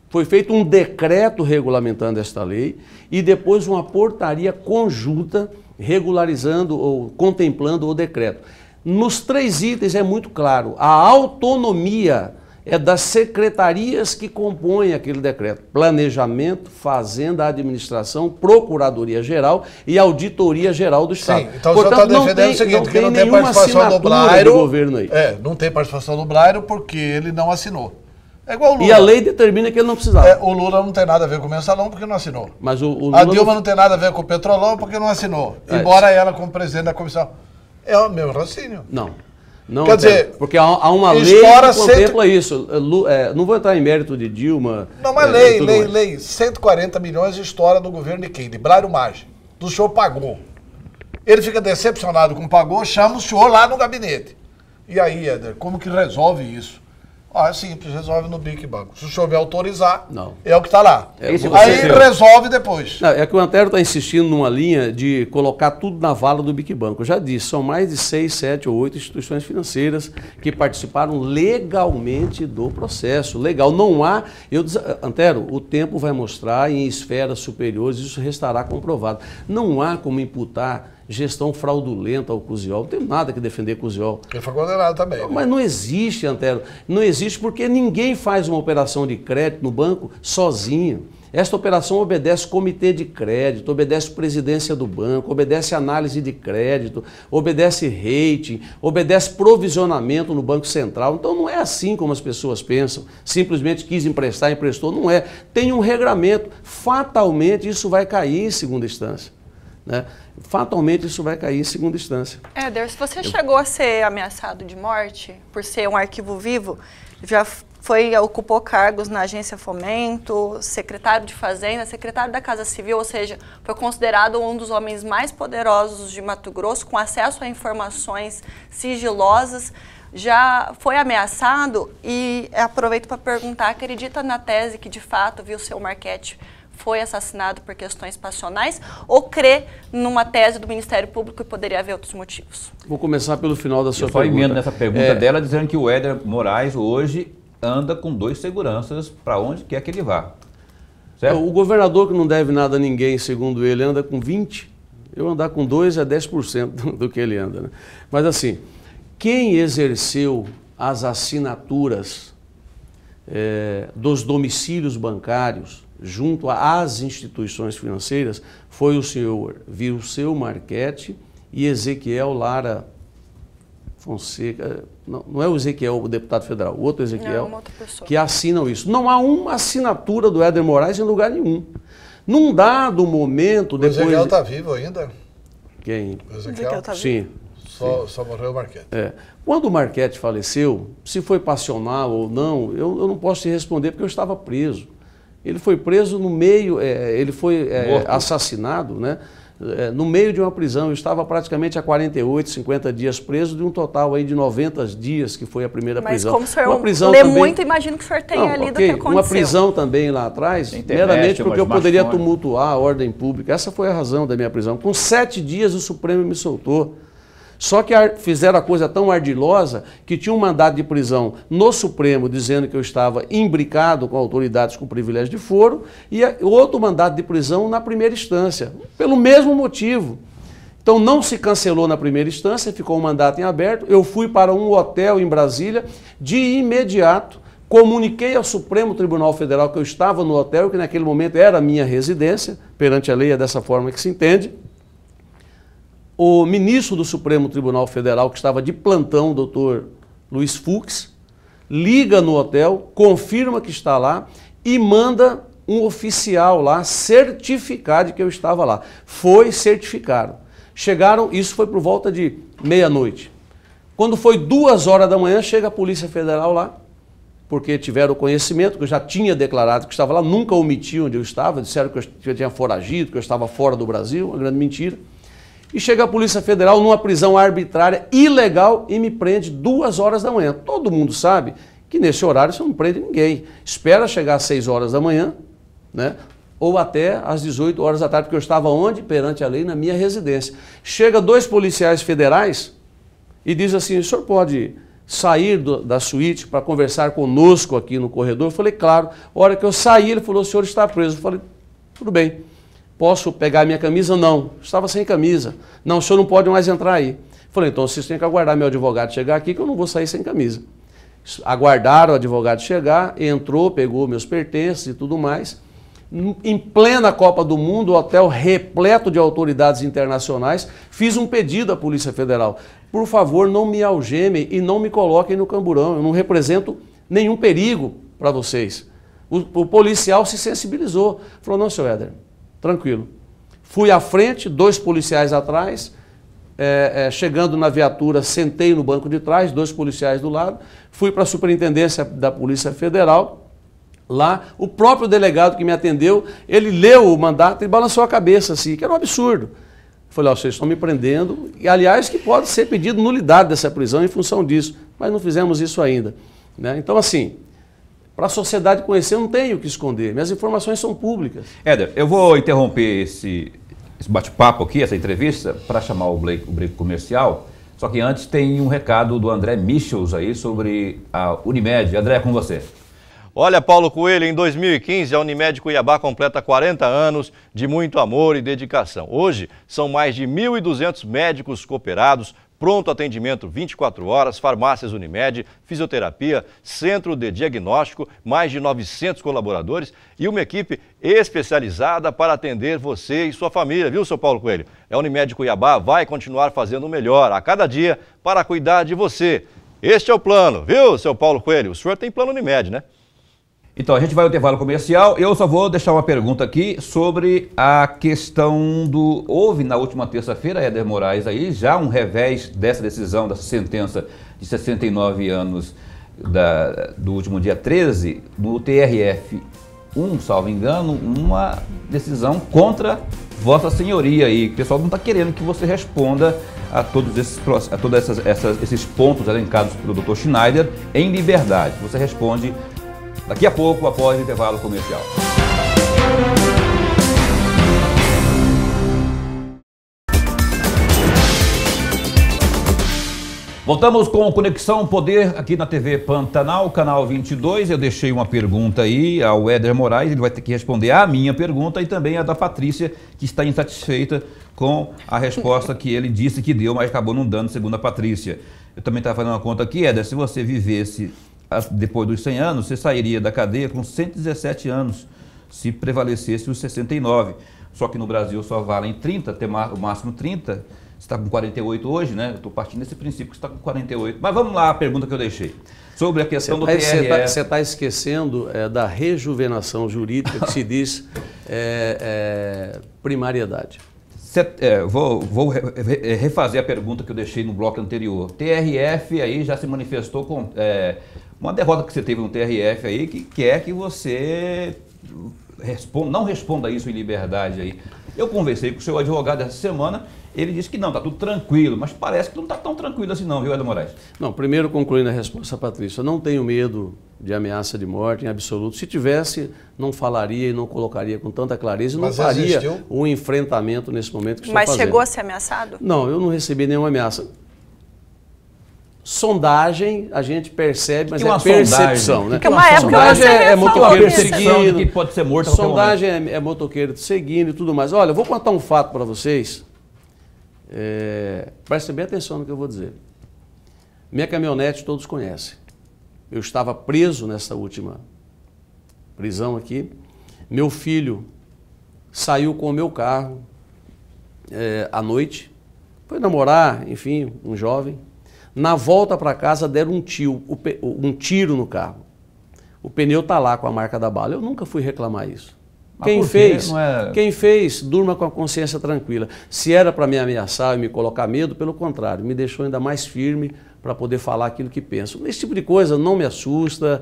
Speaker 3: foi feito um decreto regulamentando esta lei e depois uma portaria conjunta regularizando ou contemplando o decreto. Nos 3 itens é muito claro, a autonomia é das secretarias que compõem aquele decreto. Planejamento, Fazenda, Administração, Procuradoria-Geral e Auditoria-Geral do Estado.
Speaker 4: Sim, então portanto, o senhor está defendendo o seguinte, que não tem participação do Blairo,
Speaker 3: governo aí.
Speaker 4: Não tem participação do Blairo porque ele não assinou. É igual o Lula.
Speaker 3: E a lei determina que ele não precisava.
Speaker 4: O Lula não tem nada a ver com o mensalão porque não assinou.
Speaker 3: Mas o Lula
Speaker 4: a Dilma não tem nada a ver com o petrolão porque não assinou. Embora ela, como presidente da comissão. É o meu raciocínio.
Speaker 3: Não,
Speaker 4: quer dizer,
Speaker 3: porque há uma lei que contempla isso. Não vou entrar em mérito de Dilma.
Speaker 4: Não, mas lei. 140 milhões de história do governo de quem? De Blairo Maggi. Do senhor pagou. Ele fica decepcionado com o pagou, chama o senhor lá no gabinete. E aí, Éder, como que resolve isso? É simples, resolve no BIC Banco. Se o senhor me autorizar, é o que está lá. Aí resolve depois.
Speaker 3: É que o Antero está insistindo numa linha de colocar tudo na vala do BIC Banco. Eu já disse, são mais de 6, 7 ou 8 instituições financeiras que participaram legalmente do processo. Legal, não há... Antero, o tempo vai mostrar em esferas superiores, isso restará comprovado. Não há como imputar gestão fraudulenta ao Cusiol. Não tem nada que defender Cusiol.
Speaker 4: Ele foi condenado também. Né?
Speaker 3: Mas não existe, Antero. Não existe porque ninguém faz uma operação de crédito no banco sozinho. Esta operação obedece comitê de crédito, obedece presidência do banco, obedece análise de crédito, obedece rating, obedece provisionamento no Banco Central. Então não é assim como as pessoas pensam. Simplesmente quis emprestar, emprestou. Não é. Tem um regramento. Fatalmente isso vai cair em segunda instância. Né? Fatalmente isso vai cair em segunda instância.
Speaker 5: Éder, se você chegou a ser ameaçado de morte por ser um arquivo vivo, já ocupou cargos na Agência Fomento, secretário de Fazenda, secretário da Casa Civil, ou seja, foi considerado um dos homens mais poderosos de Mato Grosso, com acesso a informações sigilosas, já foi ameaçado e aproveito para perguntar, acredita na tese que de fato viu seu Marchetti foi assassinado por questões passionais ou crê numa tese do Ministério Público e poderia haver outros motivos?
Speaker 3: Vou começar pelo final da sua
Speaker 2: pergunta. Eu só emendo nessa pergunta dela dizendo que o Éder Moraes hoje anda com 2 seguranças para onde quer que ele vá. Certo?
Speaker 3: O governador que não deve nada a ninguém, segundo ele, anda com 20. Eu andar com 2 é 10% do que ele anda. Né? Mas assim, quem exerceu as assinaturas dos domicílios bancários junto às instituições financeiras foi o senhor Vilceu Marchetti e Ezequiel Lara Fonseca. Não é o Ezequiel, o deputado federal, o outro Ezequiel, que assinam isso. Não há uma assinatura do Éder Moraes em lugar nenhum. Num dado momento...
Speaker 4: O Ezequiel está vivo ainda?
Speaker 3: Quem?
Speaker 4: O Ezequiel
Speaker 5: tá vivo?
Speaker 3: Sim.
Speaker 4: Só morreu o Marchetti.
Speaker 3: Quando o Marchetti faleceu, se foi passional ou não, eu não posso te responder porque eu estava preso. Ele foi preso no meio, ele foi assassinado, né? No meio de uma prisão. Eu estava praticamente há 48, 50 dias preso, de um total aí de 90 dias que foi a primeira prisão.
Speaker 5: Mas como o senhor lê muito, imagino que o senhor tenha lido o que aconteceu.
Speaker 3: Uma prisão também lá atrás, meramente porque eu poderia tumultuar a ordem pública. Essa foi a razão da minha prisão. Com 7 dias o Supremo me soltou. Só que fizeram a coisa tão ardilosa que tinha um mandado de prisão no Supremo dizendo que eu estava imbricado com autoridades com privilégio de foro e outro mandado de prisão na primeira instância, pelo mesmo motivo. Então não se cancelou na primeira instância, ficou um mandato em aberto. Eu fui para um hotel em Brasília, de imediato comuniquei ao Supremo Tribunal Federal que eu estava no hotel, que naquele momento era a minha residência, perante a lei é dessa forma que se entende. O ministro do Supremo Tribunal Federal, que estava de plantão, o doutor Luiz Fux, liga no hotel, confirma que está lá e manda um oficial lá certificar de que eu estava lá. Foi certificado. Chegaram, isso foi por volta de meia-noite. Quando foi 2 horas da manhã, chega a Polícia Federal lá, porque tiveram conhecimento, que eu já tinha declarado que estava lá, nunca omiti onde eu estava, disseram que eu tinha foragido, que eu estava fora do Brasil, uma grande mentira. E chega a Polícia Federal numa prisão arbitrária, ilegal, e me prende 2 horas da manhã. Todo mundo sabe que nesse horário você não prende ninguém. Espera chegar às 6 horas da manhã, né? Ou até às 18 horas da tarde, porque eu estava onde? Perante a lei, na minha residência. Chega 2 policiais federais e diz assim, o senhor pode sair da suíte para conversar conosco aqui no corredor? Eu falei, claro. A hora que eu saí, ele falou, o senhor está preso. Eu falei, tudo bem. Posso pegar a minha camisa? Não. Estava sem camisa. Não, o senhor não pode mais entrar aí. Eu falei, então vocês têm que aguardar meu advogado chegar aqui, que eu não vou sair sem camisa. Aguardaram o advogado chegar, entrou, pegou meus pertences e tudo mais. Em plena Copa do Mundo, o hotel repleto de autoridades internacionais, fiz um pedido à Polícia Federal. Por favor, não me algemem e não me coloquem no camburão. Eu não represento nenhum perigo para vocês. O policial se sensibilizou. Falou, não, senhor Éder, tranquilo. Fui à frente, 2 policiais atrás, chegando na viatura, sentei no banco de trás, 2 policiais do lado, fui para a superintendência da Polícia Federal. Lá, o próprio delegado que me atendeu, ele leu o mandato e balançou a cabeça assim, que era um absurdo. Falei, ó, vocês estão me prendendo, e aliás que pode ser pedido nulidade dessa prisão em função disso, mas não fizemos isso ainda, né? Então assim, para a sociedade conhecer, eu não tenho o que esconder, minhas informações são públicas.
Speaker 2: Éder, eu vou interromper esse bate-papo aqui, essa entrevista, para chamar o break comercial, só que antes tem um recado do André Michels aí sobre a Unimed. André, é com você.
Speaker 6: Olha, Paulo Coelho, em 2015 a Unimed Cuiabá completa 40 anos de muito amor e dedicação. Hoje são mais de 1.200 médicos cooperados, pronto atendimento 24 horas, farmácias Unimed, fisioterapia, centro de diagnóstico, mais de 900 colaboradores e uma equipe especializada para atender você e sua família, viu, seu Paulo Coelho? A Unimed Cuiabá vai continuar fazendo o melhor a cada dia para cuidar de você. Este é o plano, viu, seu Paulo Coelho? O senhor tem plano Unimed, né?
Speaker 2: Então, a gente vai ao intervalo comercial. Eu só vou deixar uma pergunta aqui sobre a questão do... Houve na última terça-feira, Éder Moraes, aí já um revés dessa decisão, dessa sentença de 69 anos do último dia 13, no TRF1, salvo engano, uma decisão contra Vossa Senhoria aí. O pessoal não está querendo que você responda a todos esses pontos elencados pelo Dr. Schneider em liberdade. Você responde daqui a pouco, após o intervalo comercial. Voltamos com Conexão Poder aqui na TV Pantanal, canal 22. Eu deixei uma pergunta aí ao Éder Moraes, ele vai ter que responder a minha pergunta e também a da Patrícia, que está insatisfeita com a resposta que ele disse que deu, mas acabou não dando, segundo a Patrícia. Eu também estava fazendo uma conta aqui, Éder, se você vivesse depois dos 100 anos, você sairia da cadeia com 117 anos, se prevalecesse os 69. Só que no Brasil só valem 30, até o máximo 30. Você está com 48 hoje, né? Eu estou partindo desse princípio que você está com 48. Mas vamos lá, a pergunta que eu deixei. Sobre a questão do TRE.
Speaker 3: Você está esquecendo da rejuvenação jurídica que se diz primariedade.
Speaker 2: Vou refazer a pergunta que eu deixei no bloco anterior. TRF aí já se manifestou com uma derrota que você teve no TRF aí, que quer que você não responda isso em liberdade aí. Eu conversei com o seu advogado essa semana, ele disse que não, está tudo tranquilo, mas parece que não está tão tranquilo assim não, viu, Éder Moraes?
Speaker 3: Não, primeiro concluindo a resposta, Patrícia, eu não tenho medo de ameaça de morte em absoluto. Se tivesse, não falaria e não colocaria com tanta clareza e não faria o enfrentamento nesse momento que estou fazendo.
Speaker 5: Mas chegou a ser ameaçado?
Speaker 3: Não, eu não recebi nenhuma ameaça. Sondagem, a gente percebe, mas é percepção, né?
Speaker 5: Porque uma época
Speaker 3: sondagem é motoqueiro
Speaker 2: seguindo, que pode ser morto.
Speaker 3: Sondagem é motoqueiro seguindo e tudo mais. Olha, eu vou contar um fato para vocês. Prestem bem atenção no que eu vou dizer. Minha caminhonete todos conhecem. Eu estava preso nessa última prisão aqui. Meu filho saiu com o meu carro à noite, foi namorar, enfim, um jovem. Na volta para casa deram um tiro no carro. O pneu está lá com a marca da bala. Eu nunca fui reclamar isso. Quem fez, durma com a consciência tranquila. Se era para me ameaçar e me colocar medo, pelo contrário, me deixou ainda mais firme para poder falar aquilo que penso. Esse tipo de coisa não me assusta,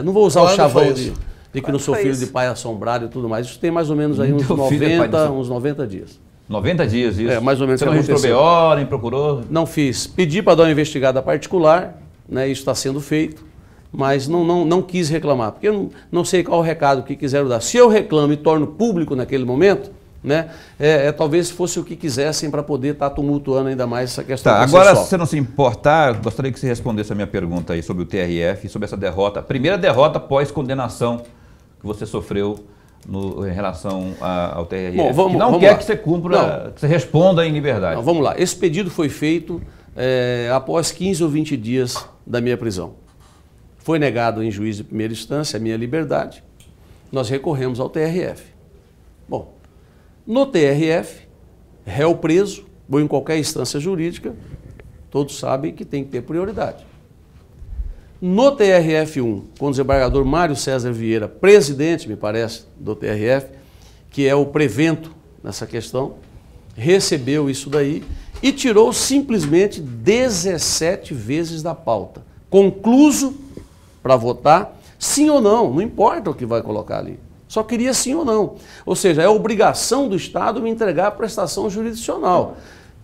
Speaker 3: não vou usar o chavão de que não sou filho de pai assombrado e tudo mais. Isso tem mais ou menos aí uns 90 dias.
Speaker 2: 90 dias, isso?
Speaker 3: Mais ou menos.
Speaker 2: Você não registrou BO, nem procurou?
Speaker 3: Não fiz. Pedi para dar uma investigada particular, né, isso está sendo feito, mas não quis reclamar, porque eu não sei qual o recado que quiseram dar. Se eu reclamo e torno público naquele momento, né, talvez fosse o que quisessem para poder estar tumultuando ainda mais essa questão processual.
Speaker 2: Agora, se você não se importar, gostaria que você respondesse a minha pergunta aí sobre o TRF, sobre essa derrota, a primeira derrota pós-condenação que você sofreu em relação ao TRF. Bom, vamos quer lá. Que você cumpra, que você responda em liberdade.
Speaker 3: Não, vamos lá. Esse pedido foi feito após 15 ou 20 dias da minha prisão. Foi negado em juízo de primeira instância a minha liberdade. Nós recorremos ao TRF. Bom, no TRF, réu preso, ou em qualquer instância jurídica, todos sabem que tem que ter prioridade. No TRF1, com o desembargador Mário César Vieira, presidente, me parece, do TRF, que é o prevento nessa questão, recebeu isso daí e tirou simplesmente 17 vezes da pauta. Concluso para votar, sim ou não, não importa o que vai colocar ali. Só queria sim ou não. Ou seja, é obrigação do Estado me entregar a prestação jurisdicional.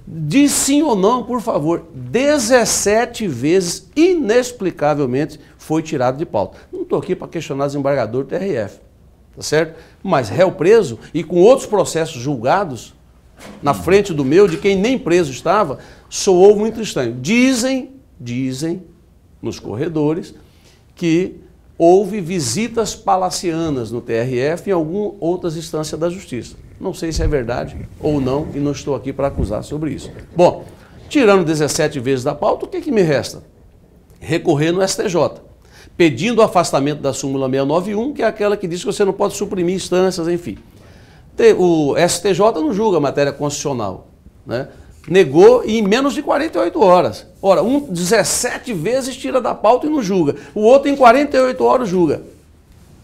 Speaker 3: Diz sim ou não, por favor. 17 vezes, inexplicavelmente, foi tirado de pauta. Não estou aqui para questionar desembargador do TRF, tá certo? Mas réu preso e com outros processos julgados, na frente do meu, de quem nem preso estava, soou muito estranho. Dizem nos corredores que houve visitas palacianas no TRF e em algumas outras instâncias da Justiça. Não sei se é verdade ou não e não estou aqui para acusar sobre isso. Bom, tirando 17 vezes da pauta, o que me resta? Recorrer no STJ, pedindo o afastamento da súmula 691, que é aquela que diz que você não pode suprimir instâncias, enfim. O STJ não julga matéria constitucional, né? Negou em menos de 48 horas. Ora, 17 vezes tira da pauta e não julga. O outro em 48 horas julga.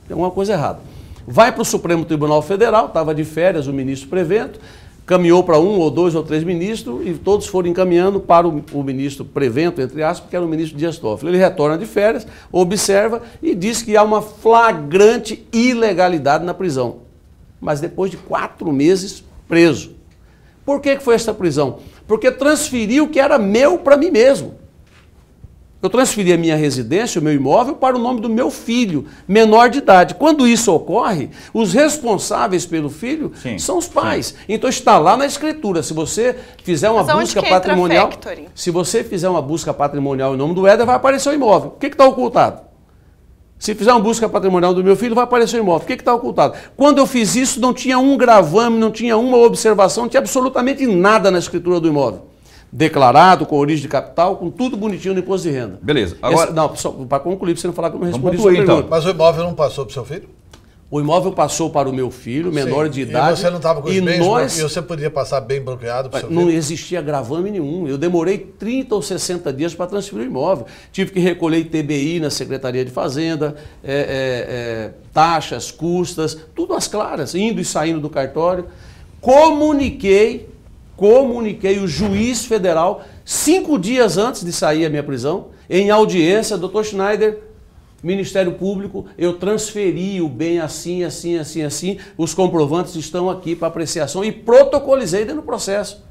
Speaker 3: Tem alguma coisa errada. Vai para o Supremo Tribunal Federal, estava de férias o ministro Prevento, caminhou para 1 ou 2 ou 3 ministros e todos foram encaminhando para o ministro Prevento, entre aspas, que era o ministro Dias Toffoli. Ele retorna de férias, observa e diz que há uma flagrante ilegalidade na prisão. Mas depois de 4 meses preso. Por que foi essa prisão? Porque transferiu o que era meu para mim mesmo. Eu transferi a minha residência, o meu imóvel, para o nome do meu filho, menor de idade. Quando isso ocorre, os responsáveis pelo filho são os pais. Sim. Então está lá na escritura. Se você fizer uma busca patrimonial, se você fizer uma busca patrimonial em nome do Éder, vai aparecer o imóvel. O que está ocultado? Se fizer uma busca patrimonial do meu filho, vai aparecer o imóvel. O que está ocultado? Quando eu fiz isso, não tinha um gravame, não tinha uma observação, não tinha absolutamente nada na escritura do imóvel. Declarado, com origem de capital, com tudo bonitinho no imposto de renda.
Speaker 2: Beleza. Agora...
Speaker 3: Não, só para concluir, para você não falar que eu não respondi sua pergunta.
Speaker 4: Então. Mas o imóvel não passou para o seu filho?
Speaker 3: O imóvel passou para o meu filho, menor de idade.
Speaker 4: E você não estava com os bens, e você podia passar bem bloqueado para o seu filho?
Speaker 3: Não existia gravame nenhum. Eu demorei 30 ou 60 dias para transferir o imóvel. Tive que recolher ITBI na Secretaria de Fazenda, taxas, custas, tudo às claras, indo e saindo do cartório. Comuniquei o juiz federal 5 dias antes de sair a minha prisão, em audiência, doutor Schneider, Ministério Público, eu transferi o bem assim, assim, assim, assim, os comprovantes estão aqui para apreciação e protocolizei dentro do processo.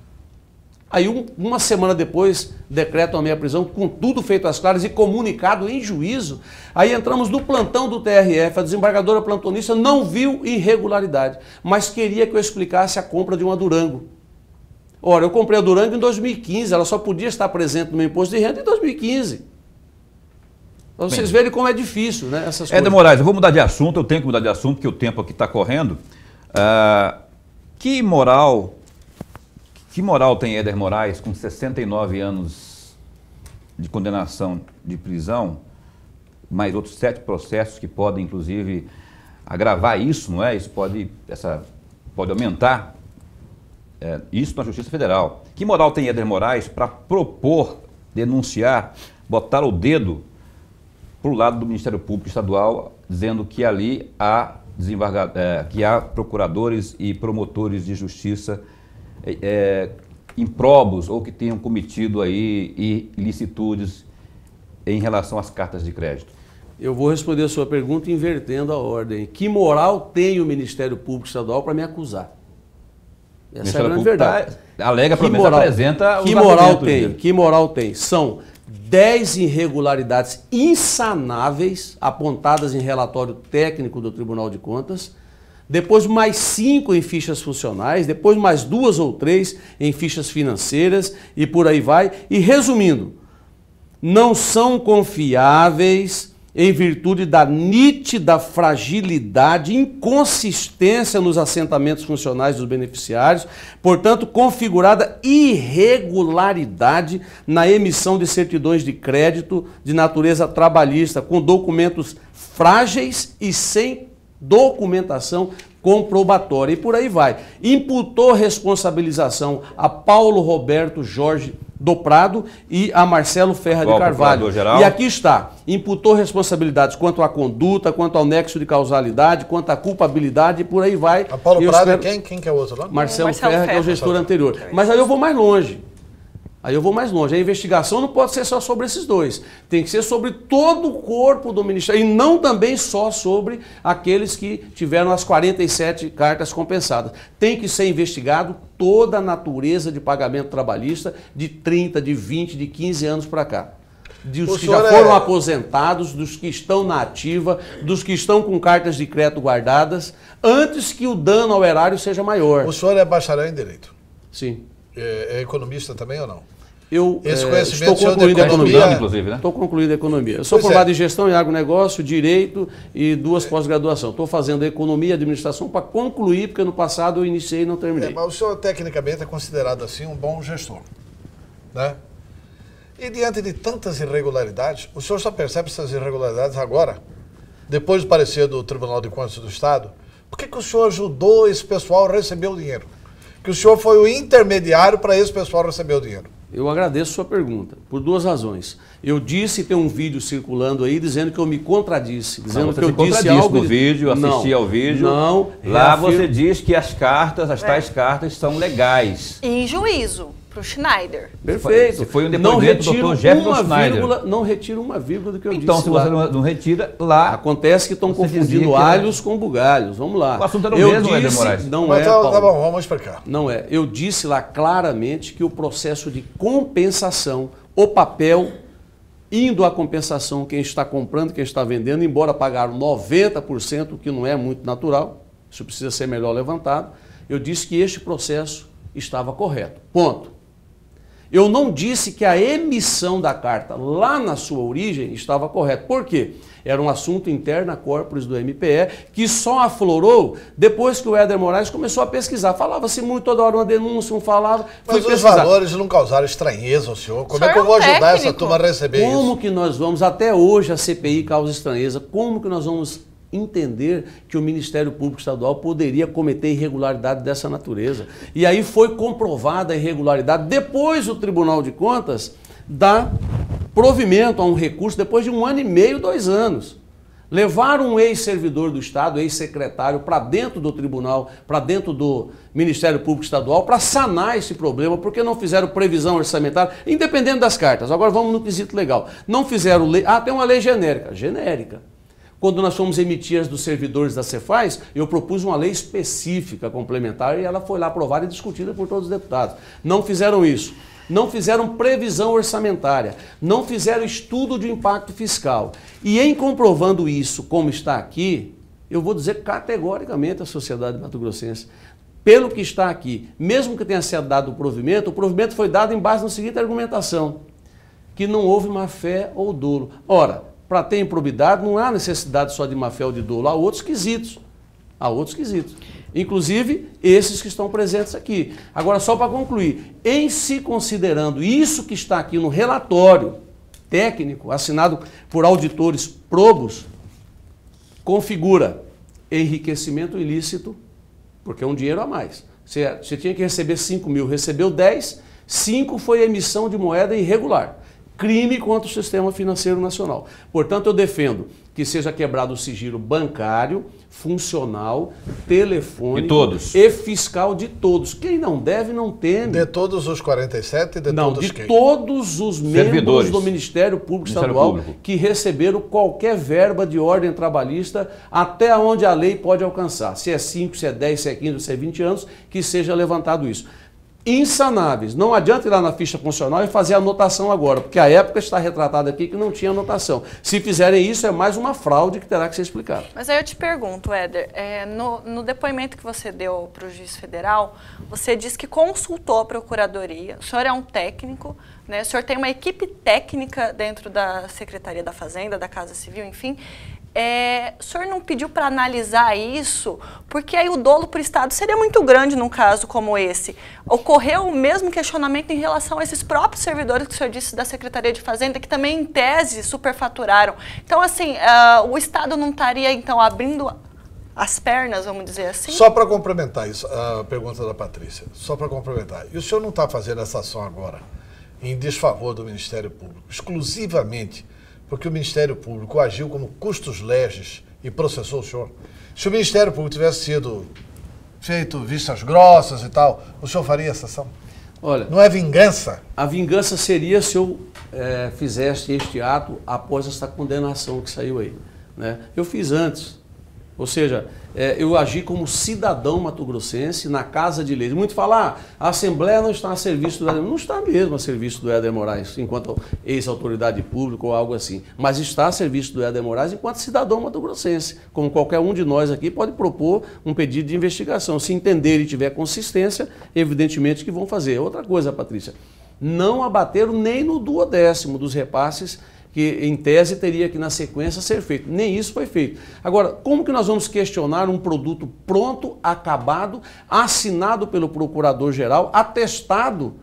Speaker 3: Aí uma semana depois, decretam a minha prisão com tudo feito às claras e comunicado em juízo. Aí entramos no plantão do TRF, a desembargadora plantonista não viu irregularidade, mas queria que eu explicasse a compra de uma Durango. Ora, eu comprei a Durango em 2015, ela só podia estar presente no meu imposto de renda em 2015. Para vocês verem como é difícil, né, essas coisas.
Speaker 2: Éder Moraes, eu vou mudar de assunto, eu tenho que mudar de assunto, porque o tempo aqui está correndo. Que moral tem Éder Moraes com 69 anos de condenação de prisão, mais outros 7 processos que podem, inclusive, agravar isso, não é? Isso pode aumentar isso na Justiça Federal. Que moral tem Éder Moraes para propor, denunciar, botar o dedo para o lado do Ministério Público Estadual, dizendo que ali há que há procuradores e promotores de justiça improbos ou que tenham cometido aí ilicitudes em relação às cartas de crédito?
Speaker 3: Eu vou responder a sua pergunta invertendo a ordem. Que moral tem o Ministério Público Estadual para me acusar? Essa é a grande verdade.
Speaker 2: Alega, pelo menos, apresenta os
Speaker 3: que moral tem? Que moral tem? São 10 irregularidades insanáveis apontadas em relatório técnico do Tribunal de Contas, depois mais 5 em fichas funcionais, depois mais 2 ou 3 em fichas financeiras e por aí vai. E resumindo, não são confiáveis em virtude da nítida fragilidade, inconsistência nos assentamentos funcionais dos beneficiários, portanto, configurada irregularidade na emissão de certidões de crédito de natureza trabalhista, com documentos frágeis e sem documentação comprobatória. E por aí vai. Imputou responsabilização a Paulo Roberto Jorge do Prado e a Marcelo Ferra de Carvalho. E aqui está, imputou responsabilidades quanto à conduta, quanto ao nexo de causalidade, quanto à culpabilidade e por aí vai.
Speaker 4: A Paulo Prado e quem que é o outro lá?
Speaker 3: Marcelo Ferra, que é o gestor anterior. Mas aí eu vou mais longe. A investigação não pode ser só sobre esses dois. Tem que ser sobre todo o corpo do Ministério e não também só sobre aqueles que tiveram as 47 cartas compensadas. Tem que ser investigado toda a natureza de pagamento trabalhista de 30, de 20, de 15 anos para cá. Dos que já foram aposentados, dos que estão na ativa, dos que estão com cartas de crédito guardadas, antes que o dano ao erário seja maior.
Speaker 4: O senhor é bacharel em Direito?
Speaker 3: Sim.
Speaker 4: É economista também ou não?
Speaker 3: Eu
Speaker 4: estou
Speaker 3: concluindo a economia,
Speaker 2: inclusive, né?
Speaker 3: Estou concluindo a economia. Eu sou formado em gestão e agronegócio, direito e 2 pós-graduação. Estou fazendo economia e administração para concluir, porque no passado eu iniciei e não terminei.
Speaker 4: Mas o senhor tecnicamente é considerado assim um bom gestor, né? E diante de tantas irregularidades, o senhor só percebe essas irregularidades agora, depois do parecer do Tribunal de Contas do Estado? Por que o senhor ajudou esse pessoal a receber o dinheiro? Que o senhor foi o intermediário para esse pessoal receber o dinheiro?
Speaker 3: Eu agradeço a sua pergunta, por 2 razões. Eu disse, tem um vídeo circulando aí, dizendo que eu me contradisse. Dizendo que eu disse algo
Speaker 2: no vídeo, assisti ao vídeo.
Speaker 3: Não.
Speaker 2: Lá você diz que as cartas, as tais cartas, são legais.
Speaker 5: Em juízo, para o Schneider.
Speaker 3: Perfeito.
Speaker 2: Foi um depoimento do Dr. Jefferson Schneider.
Speaker 3: Não retiro uma vírgula do que eu disse.
Speaker 2: Então, se você não retira, lá...
Speaker 3: Acontece que estão confundindo alhos com bugalhos. Vamos lá.
Speaker 2: O assunto era o mesmo, Éder Moraes.
Speaker 3: Não é, Paulo.
Speaker 4: Tá bom, vamos explicar.
Speaker 3: Não é. Eu disse lá claramente que o processo de compensação, o papel, indo à compensação, quem está comprando, quem está vendendo, embora pagaram 90%, o que não é muito natural, isso precisa ser melhor levantado, eu disse que este processo estava correto. Ponto. Eu não disse que a emissão da carta lá na sua origem estava correta. Por quê? Era um assunto interno a corporis do MPE que só aflorou depois que o Éder Moraes começou a pesquisar. Falava-se muito, toda hora uma denúncia, um falava...
Speaker 4: Mas os valores não causaram estranheza ao senhor? Como é que eu vou ajudar essa turma a receber isso?
Speaker 3: Como que nós vamos, até hoje a CPI causa estranheza, como que nós vamos entender que o Ministério Público Estadual poderia cometer irregularidade dessa natureza? E aí foi comprovada a irregularidade. Depois o Tribunal de Contas dá provimento a um recurso, depois de 1 ano e meio, 2 anos. Levaram um ex-servidor do Estado, ex-secretário, para dentro do tribunal, para dentro do Ministério Público Estadual, para sanar esse problema, porque não fizeram previsão orçamentária, independente das cartas. Agora vamos no quesito legal. Não fizeram lei... tem uma lei genérica. Genérica. Quando nós fomos emitir as dos servidores da Cefaz, eu propus uma lei específica, complementar, e ela foi lá aprovada e discutida por todos os deputados. Não fizeram isso. Não fizeram previsão orçamentária. Não fizeram estudo de impacto fiscal. E em comprovando isso, como está aqui, eu vou dizer categoricamente à sociedade mato-grossense, pelo que está aqui, mesmo que tenha sido dado o provimento foi dado em base na seguinte argumentação, que não houve má-fé ou dolo. Ora, para ter improbidade, não há necessidade só de má-fé ou de dolo, há outros quesitos. Inclusive, esses que estão presentes aqui. Agora, só para concluir, em se considerando isso que está aqui no relatório técnico, assinado por auditores probos, configura enriquecimento ilícito, porque é um dinheiro a mais. Você tinha que receber 5 mil, recebeu 10, 5 foi emissão de moeda irregular. crime contra o sistema financeiro nacional. Portanto, eu defendo que seja quebrado o sigilo bancário, funcional, telefônico e fiscal de todos. Quem não deve, não teme.
Speaker 4: De todos os 47 e de
Speaker 3: não,
Speaker 4: todos
Speaker 3: de
Speaker 4: quem?
Speaker 3: todos os membros do Ministério Público Estadual que receberam qualquer verba de ordem trabalhista até onde a lei pode alcançar. Se é 5, se é 10, se é 15, se é 20 anos, que seja levantado isso. Insanáveis. Não adianta ir lá na ficha funcional e fazer a anotação agora, porque a época está retratada aqui que não tinha anotação. Se fizerem isso, é mais uma fraude que terá que ser explicada.
Speaker 5: Mas aí eu te pergunto, Éder, no depoimento que você deu para o juiz federal, você disse que consultou a Procuradoria, o senhor é um técnico, né? O senhor tem uma equipe técnica dentro da Secretaria da Fazenda, da Casa Civil, enfim. O senhor não pediu para analisar isso, porque aí o dolo para o Estado seria muito grande num caso como esse. Ocorreu o mesmo questionamento em relação a esses próprios servidores que o senhor disse da Secretaria de Fazenda, que também, em tese, superfaturaram. Então, assim, o Estado não estaria, então, abrindo as pernas, vamos dizer assim?
Speaker 4: Só para complementar isso, a pergunta da Patrícia, só para complementar. E o senhor não está fazendo essa ação agora em desfavor do Ministério Público, exclusivamente porque o Ministério Público agiu como custos legis e processou o senhor. Se o Ministério Público tivesse sido feito vistas grossas e tal, o senhor faria essa ação?
Speaker 3: Olha,
Speaker 4: não é vingança?
Speaker 3: A vingança seria se eu fizesse este ato após essa condenação que saiu aí, né? Eu fiz antes. Ou seja, eu agi como cidadão mato-grossense na Casa de Leis. Muito falar, a Assembleia não está a serviço do Éder. Não está mesmo a serviço do Éder Moraes, enquanto ex-autoridade pública ou algo assim. Mas está a serviço do Éder Moraes enquanto cidadão mato-grossense. Como qualquer um de nós aqui pode propor um pedido de investigação. Se entender e tiver consistência, evidentemente que vão fazer. Outra coisa, Patrícia, não abateram nem no 1/10 dos repasses que, em tese, teria que, na sequência, ser feito. Nem isso foi feito. Agora, como que nós vamos questionar um produto pronto, acabado, assinado pelo Procurador-Geral, atestado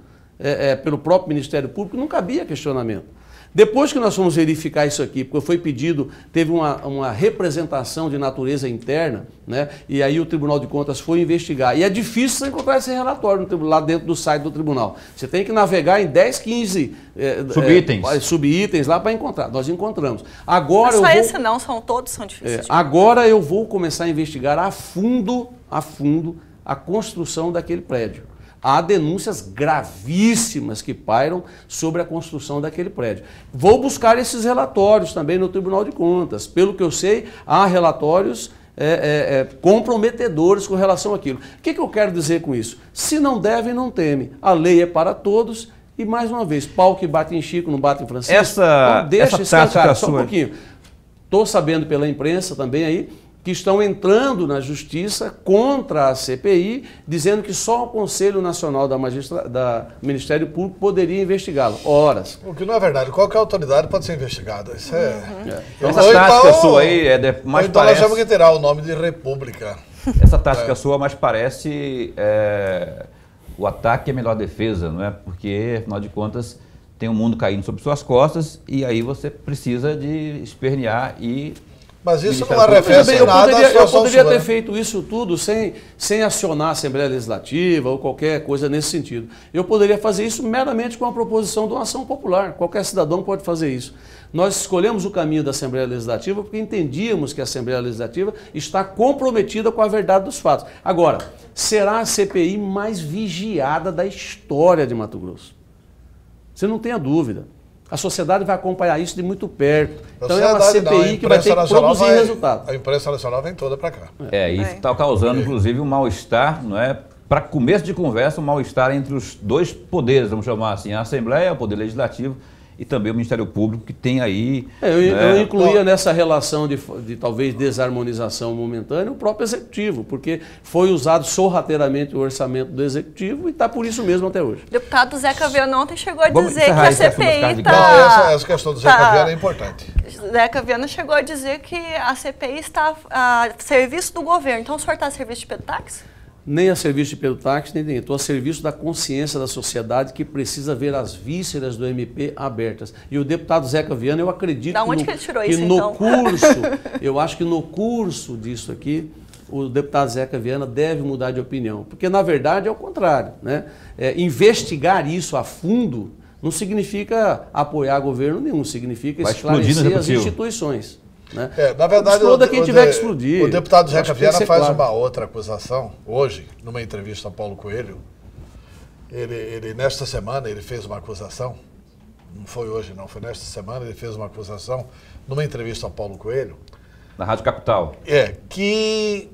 Speaker 3: pelo próprio Ministério Público? Não cabia questionamento. Depois que nós fomos verificar isso aqui, porque foi pedido, teve uma representação de natureza interna, né? E aí o Tribunal de Contas foi investigar. E é difícil encontrar esse relatório lá dentro do site do tribunal. Você tem que navegar em 10, 15 subitens lá para encontrar. Nós encontramos. Agora
Speaker 5: mas só esse não, todos são difíceis.
Speaker 3: Agora eu vou começar a investigar a fundo a construção daquele prédio. Há denúncias gravíssimas que pairam sobre a construção daquele prédio. Vou buscar esses relatórios também no Tribunal de Contas. Pelo que eu sei, há relatórios comprometedores com relação àquilo. O que eu quero dizer com isso? Se não deve, não teme. A lei é para todos e, mais uma vez, pau que bate em Chico não bate em Francisco. Então, deixa escancar só um pouquinho. Estou sabendo pela imprensa também aí que estão entrando na justiça contra a CPI, dizendo que só o Conselho Nacional da Ministério Público poderia investigá-lo. Horas.
Speaker 4: O que não é verdade. Qualquer autoridade pode ser investigada. Isso
Speaker 2: Então, essa tática sua aí mais
Speaker 4: então
Speaker 2: parece...
Speaker 4: nós temos que tirar o nome de república.
Speaker 2: Essa tática sua mais parece o ataque é a melhor defesa, não é? Porque, afinal de contas, tem um mundo caindo sobre suas costas e aí você precisa de espernear e...
Speaker 4: Mas isso não arrefece em nada a
Speaker 3: Eu poderia ter feito isso tudo sem acionar a Assembleia Legislativa ou qualquer coisa nesse sentido. Eu poderia fazer isso meramente com a proposição de uma ação popular. Qualquer cidadão pode fazer isso. Nós escolhemos o caminho da Assembleia Legislativa porque entendíamos que a Assembleia Legislativa está comprometida com a verdade dos fatos. Agora, será a CPI mais vigiada da história de Mato Grosso. Você não tenha dúvida. A sociedade vai acompanhar isso de muito perto. Então é uma CPI que vai ter que produzir resultado.
Speaker 4: A imprensa nacional vem toda para cá.
Speaker 2: E está causando, inclusive, um mal-estar, não é? Para começo de conversa, um mal-estar entre os dois poderes, vamos chamar assim, a Assembleia, o Poder Legislativo, e também o Ministério Público, que tem aí...
Speaker 3: Eu incluía nessa relação de talvez desarmonização momentânea o próprio Executivo, porque foi usado sorrateiramente o orçamento do Executivo e está por isso mesmo até hoje.
Speaker 5: O deputado Zeca Viana ontem chegou a dizer que a CPI está...
Speaker 4: Não, essa questão do Zeca Viana é importante.
Speaker 5: Zeca Viana chegou a dizer que a CPI está a serviço do governo. Então o senhor está a serviço de Pedro Táxi?
Speaker 3: Nem a serviço de Pedro Táxi, nem estou a serviço da consciência da sociedade que precisa ver as vísceras do MP abertas. E o deputado Zeca Viana, eu acredito
Speaker 5: da onde que ele tirou isso,
Speaker 3: no curso, eu acho que no curso disso aqui, o deputado Zeca Viana deve mudar de opinião. Porque, na verdade, é o contrário, né? Investigar isso a fundo não significa apoiar governo nenhum, significa
Speaker 2: Vai
Speaker 3: esclarecer as instituições. Né?
Speaker 4: Na verdade,
Speaker 3: exploda quem tiver que explodir.
Speaker 4: O deputado Zeca Viana faz
Speaker 3: claro.
Speaker 4: uma outra acusação, hoje, numa entrevista a Paulo Coelho. Ele, nesta semana, ele fez uma acusação, não foi hoje não, foi nesta semana, ele fez uma acusação, numa entrevista a Paulo Coelho.
Speaker 2: Na Rádio Capital.
Speaker 4: Que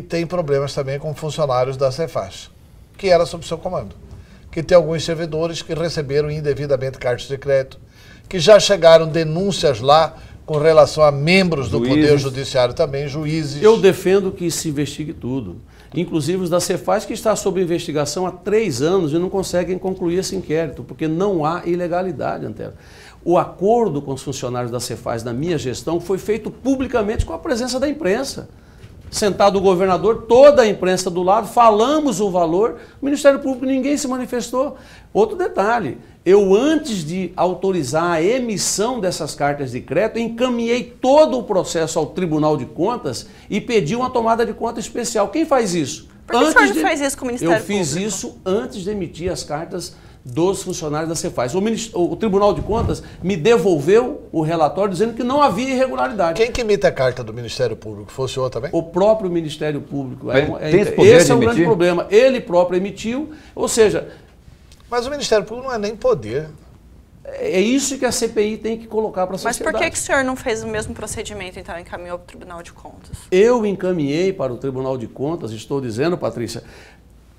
Speaker 4: tem problemas também com funcionários da Cefaz, que era sob seu comando. Que tem alguns servidores que receberam indevidamente cartas de crédito, que já chegaram denúncias lá com relação a membros do Poder Judiciário também, juízes.
Speaker 3: Eu defendo que se investigue tudo. Inclusive os da Cefaz, que está sob investigação há 3 anos e não conseguem concluir esse inquérito, porque não há ilegalidade, Antero. O acordo com os funcionários da Cefaz na minha gestão foi feito publicamente com a presença da imprensa. Sentado o governador, toda a imprensa do lado, falamos o valor, o Ministério Público ninguém se manifestou. Outro detalhe, eu antes de autorizar a emissão dessas cartas de crédito, encaminhei todo o processo ao Tribunal de Contas e pedi uma tomada de conta especial. Quem faz isso?
Speaker 5: Por que o senhor não faz isso com o Ministério Público?
Speaker 3: Eu fiz isso antes de emitir as cartas dos funcionários da Cefaz. O Tribunal de Contas me devolveu o relatório dizendo que não havia irregularidade.
Speaker 4: Quem que emite a carta do Ministério Público? Foi o senhor também?
Speaker 3: O próprio Ministério Público.
Speaker 2: Esse
Speaker 3: é o grande problema. Ele próprio emitiu, ou seja...
Speaker 4: Mas o Ministério Público não é nem poder.
Speaker 3: É isso que a CPI tem que colocar para a sociedade.
Speaker 5: Mas por que o senhor não fez o mesmo procedimento, então, encaminhou para o Tribunal de Contas?
Speaker 3: Eu encaminhei para o Tribunal de Contas, estou dizendo, Patrícia,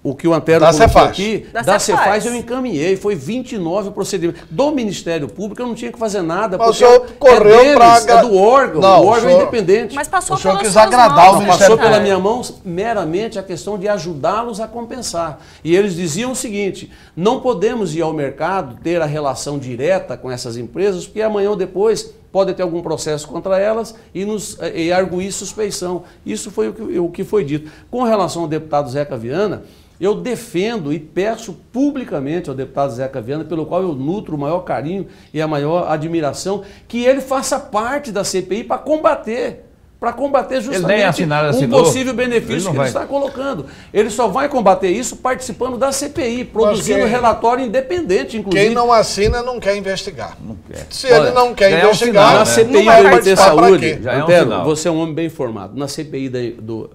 Speaker 3: o que o Antero colocou aqui, da Cefaz eu encaminhei, foi 29 procedimentos. Do Ministério Público eu não tinha que fazer nada,
Speaker 4: mas
Speaker 3: porque
Speaker 4: o senhor correu
Speaker 3: é do órgão,
Speaker 4: não,
Speaker 3: o órgão é independente.
Speaker 5: Mas passou
Speaker 4: o senhor
Speaker 5: pelas
Speaker 4: quis
Speaker 5: suas
Speaker 4: agradar
Speaker 5: mãos,
Speaker 4: o
Speaker 3: Passou pela minha mão meramente a questão de ajudá-los a compensar. E eles diziam o seguinte, não podemos ir ao mercado, ter a relação direta com essas empresas, porque amanhã ou depois pode ter algum processo contra elas e arguir suspeição. Isso foi o que foi dito. Com relação ao deputado Zeca Viana, eu defendo e peço publicamente ao deputado Zeca Viana, pelo qual eu nutro o maior carinho e a maior admiração, que ele faça parte da CPI para combater justamente um possível benefício que ele está colocando. Ele só vai combater isso participando da CPI, produzindo relatório independente, inclusive.
Speaker 4: Quem não assina não quer investigar.
Speaker 2: Não quer.
Speaker 4: Se ele não quer investigar,
Speaker 3: na CPI
Speaker 4: não vai
Speaker 3: do MT Saúde,
Speaker 2: Antero,
Speaker 3: você é um homem bem informado. Na CPI do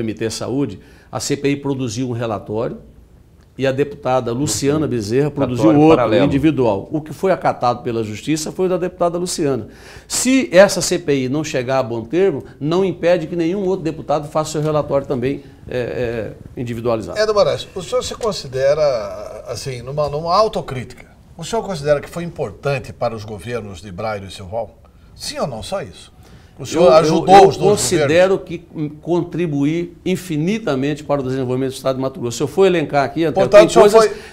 Speaker 3: MT Saúde, a CPI produziu um relatório e a deputada Luciana Bezerra produziu outro individual. O que foi acatado pela Justiça foi o da deputada Luciana. Se essa CPI não chegar a bom termo, não impede que nenhum outro deputado faça seu relatório também individualizado.
Speaker 4: Edu Moraes, o senhor se considera, assim, numa autocrítica, o senhor considera que foi importante para os governos de Brairo e Silval? Sim ou não? Só isso. O senhor ajudou os dois governos? Eu considero que contribuí infinitamente para o desenvolvimento do Estado de Mato Grosso. Se eu for elencar aqui,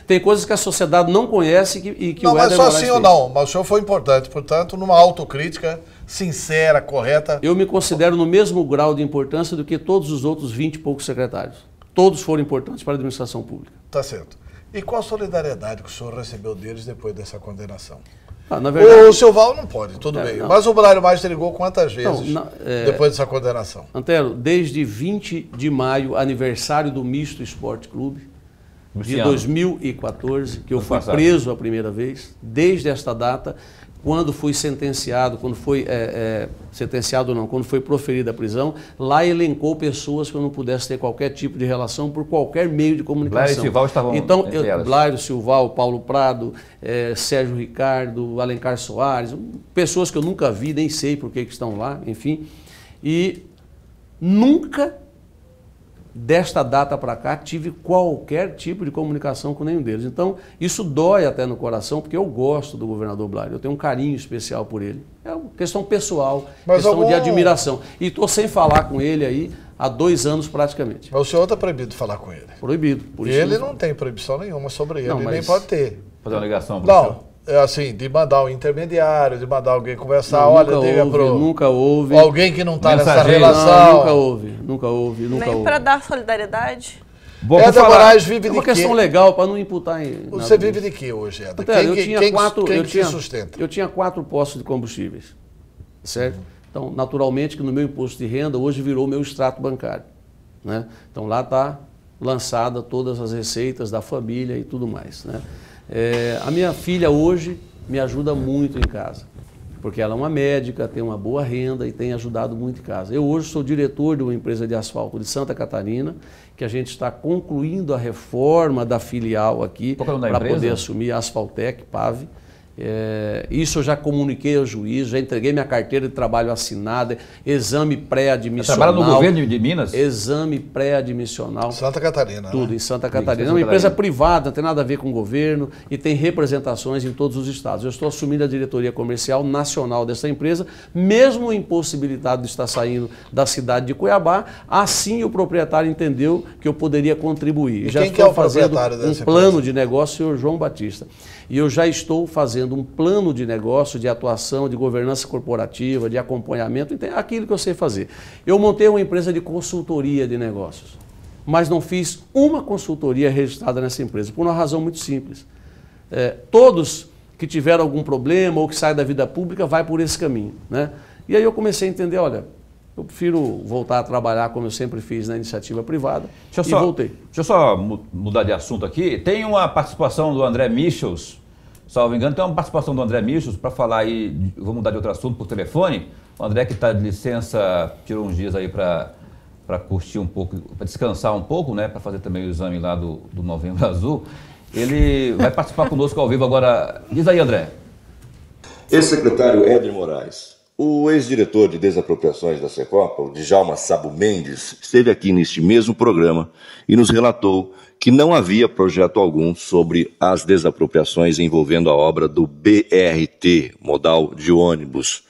Speaker 4: tem coisas que a sociedade não conhece e que não,
Speaker 3: o Éder
Speaker 4: Moraes fez. Não, mas só sim ou não. Mas o senhor foi importante. Portanto, numa autocrítica sincera, correta...
Speaker 3: Eu me considero no mesmo grau de importância do que todos os outros 20 e poucos secretários. Todos foram importantes para a administração pública.
Speaker 4: Tá certo. E qual a solidariedade que o senhor recebeu deles depois dessa condenação?
Speaker 3: Na verdade,
Speaker 4: o Silval não pode, tudo bem. Não. Mas o Brairo Maggi ligou quantas vezes depois dessa condenação?
Speaker 3: Antero, desde 20 de maio, aniversário do Misto Esporte Clube, de 2014, que eu fui preso a primeira vez, desde esta data, quando fui sentenciado, quando foi proferida a prisão, lá elencou pessoas que eu não pudesse ter qualquer tipo de relação por qualquer meio de comunicação.
Speaker 2: Blairo e Silval estavam
Speaker 3: então, Blairo, Silval, Paulo Prado, Sérgio Ricardo, Alencar Soares, pessoas que eu nunca vi, nem sei por que estão lá, enfim. E nunca, desta data para cá, tive qualquer tipo de comunicação com nenhum deles. Então, isso dói até no coração, porque eu gosto do governador Blairo, eu tenho um carinho especial por ele. É uma questão pessoal, questão de admiração. E estou sem falar com ele aí há 2 anos praticamente.
Speaker 4: Mas o senhor está proibido de falar com ele?
Speaker 3: Proibido. Por isso
Speaker 4: ele não tem proibição nenhuma sobre ele, nem pode ter.
Speaker 2: Fazer uma ligação para
Speaker 4: o senhor? É assim, de mandar um intermediário, de mandar alguém conversar,
Speaker 3: nunca houve.
Speaker 4: Alguém que não está nessa relação.
Speaker 3: Nunca houve.
Speaker 5: Nem para dar solidariedade?
Speaker 4: Éder Moraes vive de quê?
Speaker 3: É uma questão legal para não imputar em...
Speaker 4: Você vive de quê hoje, Éder? Quem te sustenta?
Speaker 3: Eu tinha 4 postos de combustíveis, certo? Então, naturalmente que no meu imposto de renda hoje virou meu extrato bancário, né? Então lá está lançada todas as receitas da família e tudo mais, né? A minha filha hoje me ajuda muito em casa, porque ela é uma médica, tem uma boa renda e tem ajudado muito em casa. Eu hoje sou diretor de uma empresa de asfalto de Santa Catarina, que a gente está concluindo a reforma da filial aqui para poder assumir a Asfaltec, PAV. Isso eu já comuniquei ao juiz, já entreguei minha carteira de trabalho assinada, exame pré-admissional.
Speaker 2: Trabalha no governo de Minas?
Speaker 3: Exame pré-admissional.
Speaker 4: Santa Catarina.
Speaker 3: Tudo,
Speaker 4: né?
Speaker 3: em Santa Catarina. É uma empresa privada, não tem nada a ver com o governo e tem representações em todos os estados. Eu estou assumindo a diretoria comercial nacional dessa empresa, mesmo impossibilitado de estar saindo da cidade de Cuiabá, assim o proprietário entendeu que eu poderia contribuir.
Speaker 4: E
Speaker 3: já
Speaker 4: quem
Speaker 3: estou
Speaker 4: que é o
Speaker 3: fazendo
Speaker 4: proprietário dessa
Speaker 3: plano
Speaker 4: empresa?
Speaker 3: de negócio, senhor João Batista. E eu já estou fazendo um plano de negócio, de atuação, de governança corporativa, de acompanhamento, aquilo que eu sei fazer. Eu montei uma empresa de consultoria de negócios, mas não fiz uma consultoria registrada nessa empresa, por uma razão muito simples. Todos que tiveram algum problema ou que saem da vida pública vai por esse caminho, né? E aí eu comecei a entender, olha, eu prefiro voltar a trabalhar como eu sempre fiz na iniciativa privada voltei.
Speaker 2: Deixa eu só mudar de assunto aqui. Tem uma participação do André Michels, salvo engano, tem uma participação do André Michels para falar aí, vou mudar de outro assunto por telefone. O André que está de licença, tirou uns dias aí para curtir um pouco, para descansar um pouco, né, para fazer também o exame lá do Novembro Azul. Ele vai participar conosco ao vivo agora. Diz aí, André.
Speaker 7: Ex-secretário Éder Moraes. O ex-diretor de desapropriações da Secopa, o Djalma Sabo Mendes, esteve aqui neste mesmo programa e nos relatou que não havia projeto algum sobre as desapropriações envolvendo a obra do BRT, modal de ônibus.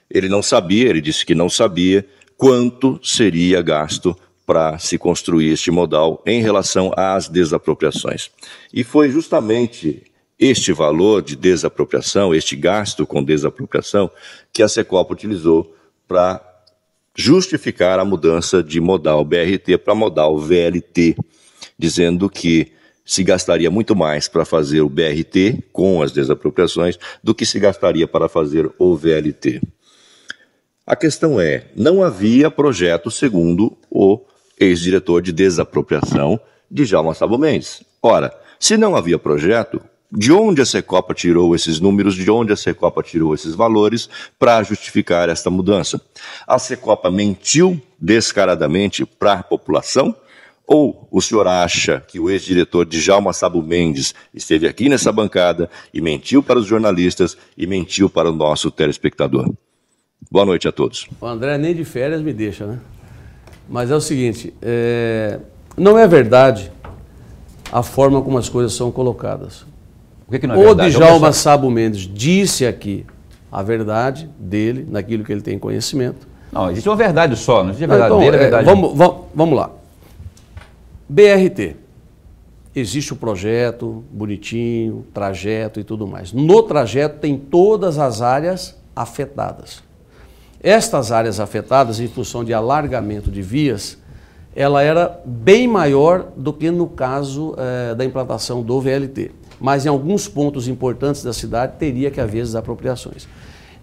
Speaker 7: Ele não sabia, ele disse que não sabia quanto seria gasto para se construir este modal em relação às desapropriações. E foi justamente este valor de desapropriação, este gasto com desapropriação, que a Secopa utilizou para justificar a mudança de modal BRT para modal VLT, dizendo que se gastaria muito mais para fazer o BRT com as desapropriações do que se gastaria para fazer o VLT. A questão é, não havia projeto segundo o ex-diretor de desapropriação, Djalma Sabo Mendes. Ora, se não havia projeto, de onde a Secopa tirou esses números, de onde a Secopa tirou esses valores para justificar esta mudança? A Secopa mentiu descaradamente para a população? Ou o senhor acha que o ex-diretor Djalma Sabo Mendes esteve aqui nessa bancada e mentiu para os jornalistas e mentiu para o nosso telespectador? Boa noite a todos.
Speaker 3: O André nem de férias me deixa, né? Mas é o seguinte, não é verdade a forma como as coisas são colocadas.
Speaker 2: O que não é verdade?
Speaker 3: O Djalma Sabo Mendes disse aqui a verdade dele, naquilo que ele tem conhecimento.
Speaker 2: Não, existe uma verdade só, não existe a verdade dele, a verdade...
Speaker 3: Vamos lá. BRT. Existe o projeto, bonitinho, trajeto e tudo mais. No trajeto tem todas as áreas afetadas. Estas áreas afetadas, em função de alargamento de vias, ela era bem maior do que no caso da implantação do VLT. Mas em alguns pontos importantes da cidade teria que haver desapropriações.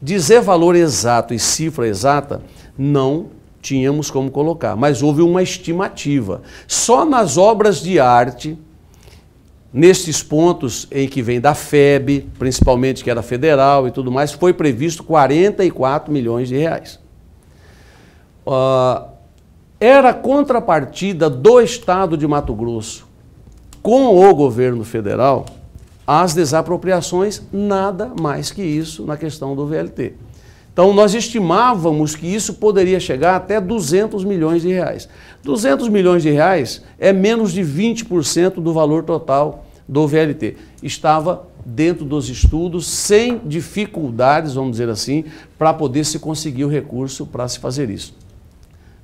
Speaker 3: Dizer valor exato e cifra exata, não tínhamos como colocar, mas houve uma estimativa. Só nas obras de arte, nestes pontos em que vem da FEB, principalmente que era federal e tudo mais, foi previsto 44 milhões de reais. Era contrapartida do Estado de Mato Grosso com o governo federal as desapropriações, nada mais que isso na questão do VLT. Então nós estimávamos que isso poderia chegar até 200 milhões de reais. 200 milhões de reais é menos de 20% do valor total do VLT. Estava dentro dos estudos, sem dificuldades, vamos dizer assim, para poder se conseguir o recurso para se fazer isso.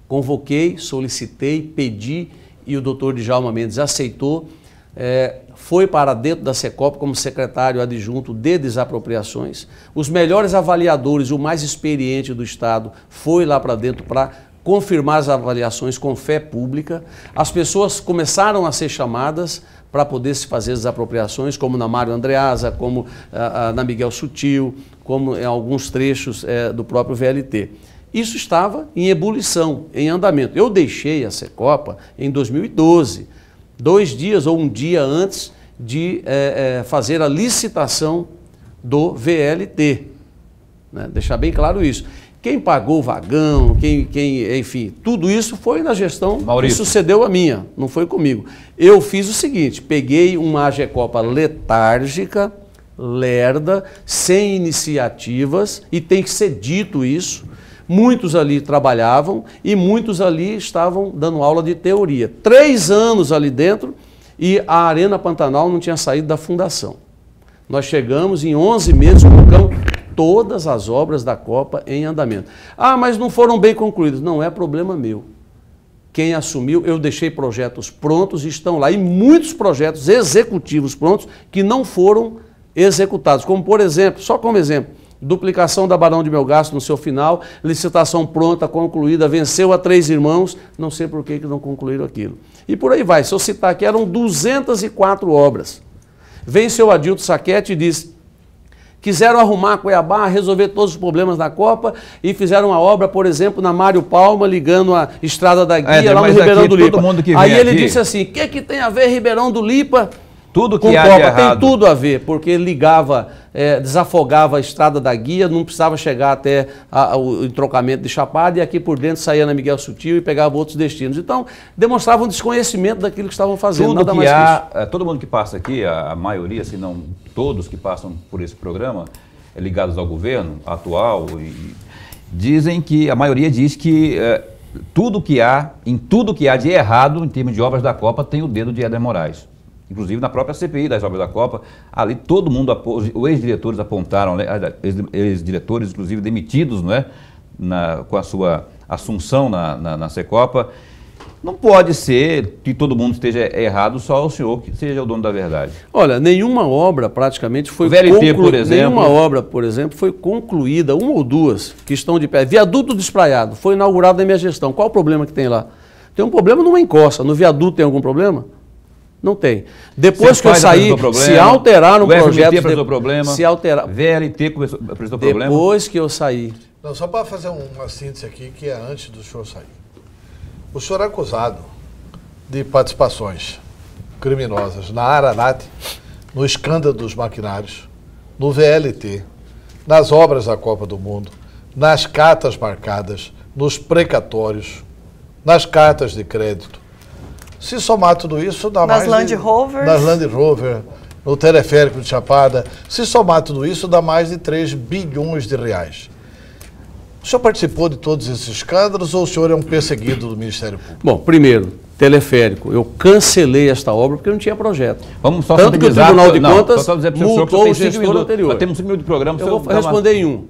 Speaker 3: Convoquei, solicitei, pedi e o doutor Djalma Mendes aceitou. Foi para dentro da Secopa como secretário adjunto de desapropriações. Os melhores avaliadores, o mais experiente do Estado, foi lá para dentro para confirmar as avaliações com fé pública. As pessoas começaram a ser chamadas para poder se fazer desapropriações, como na Mário Andreasa, como na Miguel Sutil, como em alguns trechos do próprio VLT. Isso estava em ebulição, em andamento. Eu deixei a Secopa em 2012. 2 dias ou um dia antes de fazer a licitação do VLT. Né? Deixar bem claro isso. Quem pagou o vagão, enfim, tudo isso foi na gestão que sucedeu a minha, não foi comigo. Eu fiz o seguinte, peguei uma AGECOPA letárgica, lerda, sem iniciativas, e tem que ser dito isso. Muitos ali trabalhavam e muitos ali estavam dando aula de teoria. 3 anos ali dentro e a Arena Pantanal não tinha saído da fundação. Nós chegamos em 11 meses, colocamos todas as obras da Copa em andamento. Ah, mas não foram bem concluídas. Não é problema meu. Quem assumiu, eu deixei projetos prontos e estão lá. E muitos projetos executivos prontos que não foram executados. Como, por exemplo, só como exemplo, duplicação da Barão de Melgaço no seu final, licitação pronta, concluída, venceu a 3 Irmãos, não sei por que não concluíram aquilo. E por aí vai. Se eu citar aqui, eram 204 obras. Vem seu Adilto Saquete e diz... Quiseram arrumar Cuiabá, resolver todos os problemas da Copa e fizeram uma obra, por exemplo, na Mário Palma, ligando a Estrada da Guia, lá no Ribeirão do Lipa. Aí ele disse assim, o que tem a ver Ribeirão do Lipa
Speaker 2: tudo
Speaker 3: com
Speaker 2: que
Speaker 3: Copa?
Speaker 2: Há de errado.
Speaker 3: Tem tudo a ver, porque ligava, desafogava a Estrada da Guia, não precisava chegar até o entrocamento de Chapada e aqui por dentro saía na Miguel Sutil e pegava outros destinos. Então, demonstrava um desconhecimento daquilo que estavam fazendo,
Speaker 2: tudo
Speaker 3: nada
Speaker 2: que
Speaker 3: mais
Speaker 2: há,
Speaker 3: que isso.
Speaker 2: todo mundo que passa aqui, a maioria, se não todos que passam por esse programa, ligados ao governo atual, dizem que, a maioria diz que tudo que há de errado em termos de obras da Copa tem o dedo de Éder Moraes. Inclusive na própria CPI das obras da Copa, ali todo mundo, os ex-diretores apontaram, né, ex-diretores inclusive demitidos, não é? Com a sua assunção na Secopa. Não pode ser que todo mundo esteja errado, só o senhor que seja o dono da verdade.
Speaker 3: Olha, nenhuma obra praticamente foi
Speaker 2: concluída. Por exemplo.
Speaker 3: Nenhuma obra, por exemplo, foi concluída, uma ou duas que estão de pé. Viaduto do Espraiado foi inaugurado na minha gestão. Qual o problema que tem lá? Tem um problema numa encosta. No viaduto tem algum problema? Não tem. Depois que eu saí, se alteraram projetos...
Speaker 2: Se alteraram. VLT apresentou problema.
Speaker 3: Depois que eu saí...
Speaker 4: Não, só para fazer uma síntese aqui, que é antes do senhor sair. O senhor é acusado de participações criminosas na Aranate, no escândalo dos maquinários, no VLT, nas obras da Copa do Mundo, nas cartas marcadas, nos precatórios, nas cartas de crédito. Se somar tudo isso, dá mais...
Speaker 5: Nas Land Rovers.
Speaker 4: Nas Land Rover, no teleférico de Chapada. Se somar tudo isso, dá mais de 3 bilhões de reais. O senhor participou de todos esses escândalos ou o senhor é um perseguido do Ministério Público?
Speaker 3: Bom, primeiro, teleférico. Eu cancelei esta obra porque não tinha projeto.
Speaker 2: Vamos só
Speaker 3: tanto que o Tribunal de Contas multou o
Speaker 2: gestor
Speaker 3: gestor anterior.
Speaker 2: Temos 5 minutos de programa.
Speaker 3: Eu vou responder em um.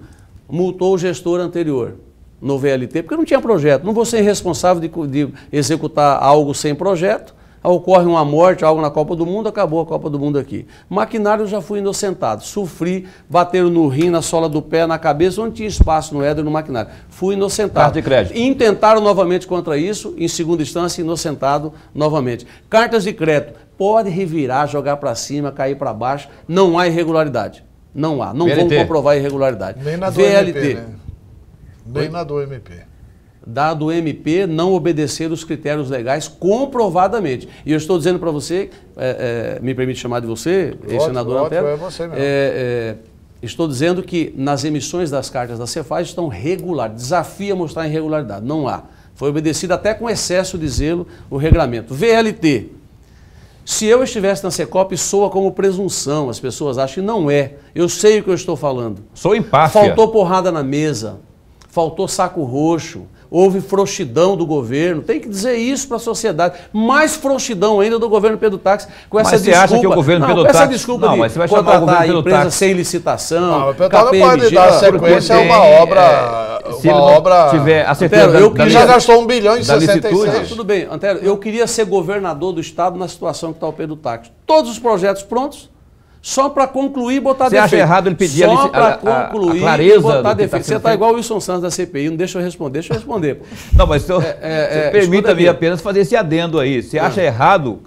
Speaker 3: Multou o gestor anterior no VLT porque não tinha projeto. Não vou ser responsável de executar algo sem projeto. Ocorre uma morte, algo na Copa do Mundo, acabou a Copa do Mundo aqui. Maquinário, eu já fui inocentado. Sofri, bateram no rim, na sola do pé, na cabeça, onde tinha espaço no Éder, no maquinário. Fui inocentado.
Speaker 2: Carta de crédito.
Speaker 3: Intentaram novamente contra isso, em segunda instância, inocentado novamente. Cartas de crédito. Pode revirar, jogar para cima, cair para baixo. Não há irregularidade. Não há. Não vão comprovar irregularidade.
Speaker 4: Nem na do VLT, né? Nem na do MP.
Speaker 3: Da do MP não obedecer os critérios legais comprovadamente. E eu estou dizendo para você, me permite chamar de você, ex-senador Antero,
Speaker 4: é você mesmo.
Speaker 3: Estou dizendo que nas emissões das cartas da Cefaz estão regulares. Desafio a mostrar irregularidade. Não há. Foi obedecido até com excesso de zelo o regulamento. VLT. Se eu estivesse na Secopa, soa como presunção. As pessoas acham que não é. Eu sei o que eu estou falando.
Speaker 2: Sou empáfia.
Speaker 3: Faltou porrada na mesa. Faltou saco roxo. Houve frouxidão do governo, tem que dizer isso para a sociedade. Mais frouxidão ainda do governo Pedro Táxi com essa desculpa.
Speaker 2: Mas você acha que o governo Pedro Táxi...
Speaker 3: essa desculpa
Speaker 2: mas você vai chamar o governo Pedro
Speaker 3: empresa
Speaker 2: Táxi
Speaker 3: sem licitação,
Speaker 4: não, o Pedro não pode dar sequência a uma obra...
Speaker 2: Se uma obra... tiver a certeza
Speaker 4: Antero, já gastou 1 bilhão e 66.
Speaker 3: Tudo bem, Antero, eu queria ser governador do estado na situação que está o Pedro Táxi. Todos os projetos prontos, só para concluir e botar defeito.
Speaker 2: Você acha errado ele pedir
Speaker 3: só para concluir
Speaker 2: a clareza
Speaker 3: e botar defeito.
Speaker 2: Você
Speaker 3: está igual o Wilson Santos da CPI, não deixa eu responder. Deixa eu responder.
Speaker 2: Não, mas permita-me apenas fazer esse adendo aí. Você acha errado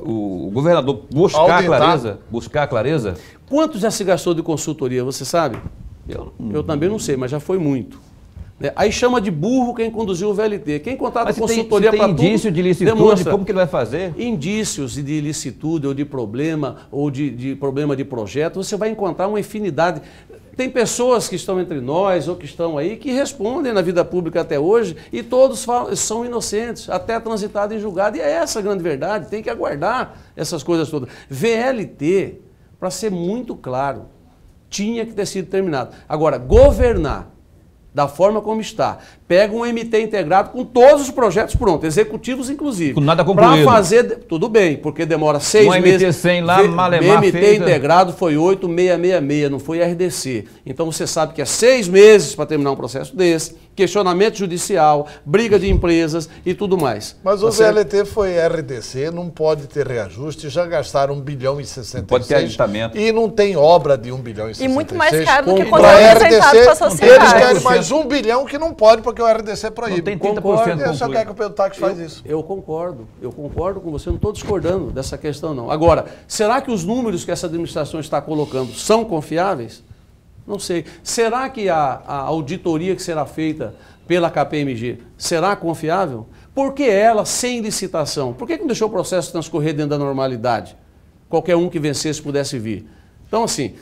Speaker 2: o governador buscar clareza?
Speaker 3: Quanto já se gastou de consultoria, você sabe? Eu também não sei, mas já foi muito. Aí chama de burro quem conduziu o VLT. Quem contrata consultoria para tudo...
Speaker 2: Tem indício de licitude, como que ele vai fazer?
Speaker 3: Indícios de ilicitude ou de problema, ou de problema de projeto, você vai encontrar uma infinidade. Tem pessoas que estão entre nós ou que estão aí que respondem na vida pública até hoje e todos são inocentes, até transitado em julgado. E é essa a grande verdade, tem que aguardar essas coisas todas. VLT, para ser muito claro, tinha que ter sido terminado. Agora, governar da forma como está, pega um MT integrado com todos os projetos prontos, executivos inclusive. Com
Speaker 2: nada concluído.
Speaker 3: Para fazer, tudo bem, porque demora 6 meses.
Speaker 2: Um MT-100 lá, Malemar
Speaker 3: MT
Speaker 2: feita.
Speaker 3: integrado foi 8666, não foi RDC. Então você sabe que é 6 meses para terminar um processo desse, questionamento judicial, briga de empresas e tudo mais.
Speaker 4: Mas o VLT foi RDC, não pode ter reajuste, já gastaram 1 bilhão e 66.
Speaker 2: Pode ter aditamento.
Speaker 4: E não tem obra de 1 bilhão e 66.
Speaker 5: E muito mais caro do que quando
Speaker 4: Para
Speaker 5: é apresentado para a sociedade.
Speaker 4: Eles querem mais 1 bilhão que não pode, porque o RDC proíbe.
Speaker 2: Não tem 30%
Speaker 4: concluído. Só quer que o Pedro Táxi faz isso.
Speaker 3: Eu concordo com você, não estou discordando dessa questão não. Agora, será que os números que essa administração está colocando são confiáveis? Não sei. Será que a auditoria que será feita pela KPMG será confiável? Por que ela, sem licitação? Por que não deixou o processo transcorrer dentro da normalidade? Qualquer um que vencesse pudesse vir. Então, assim,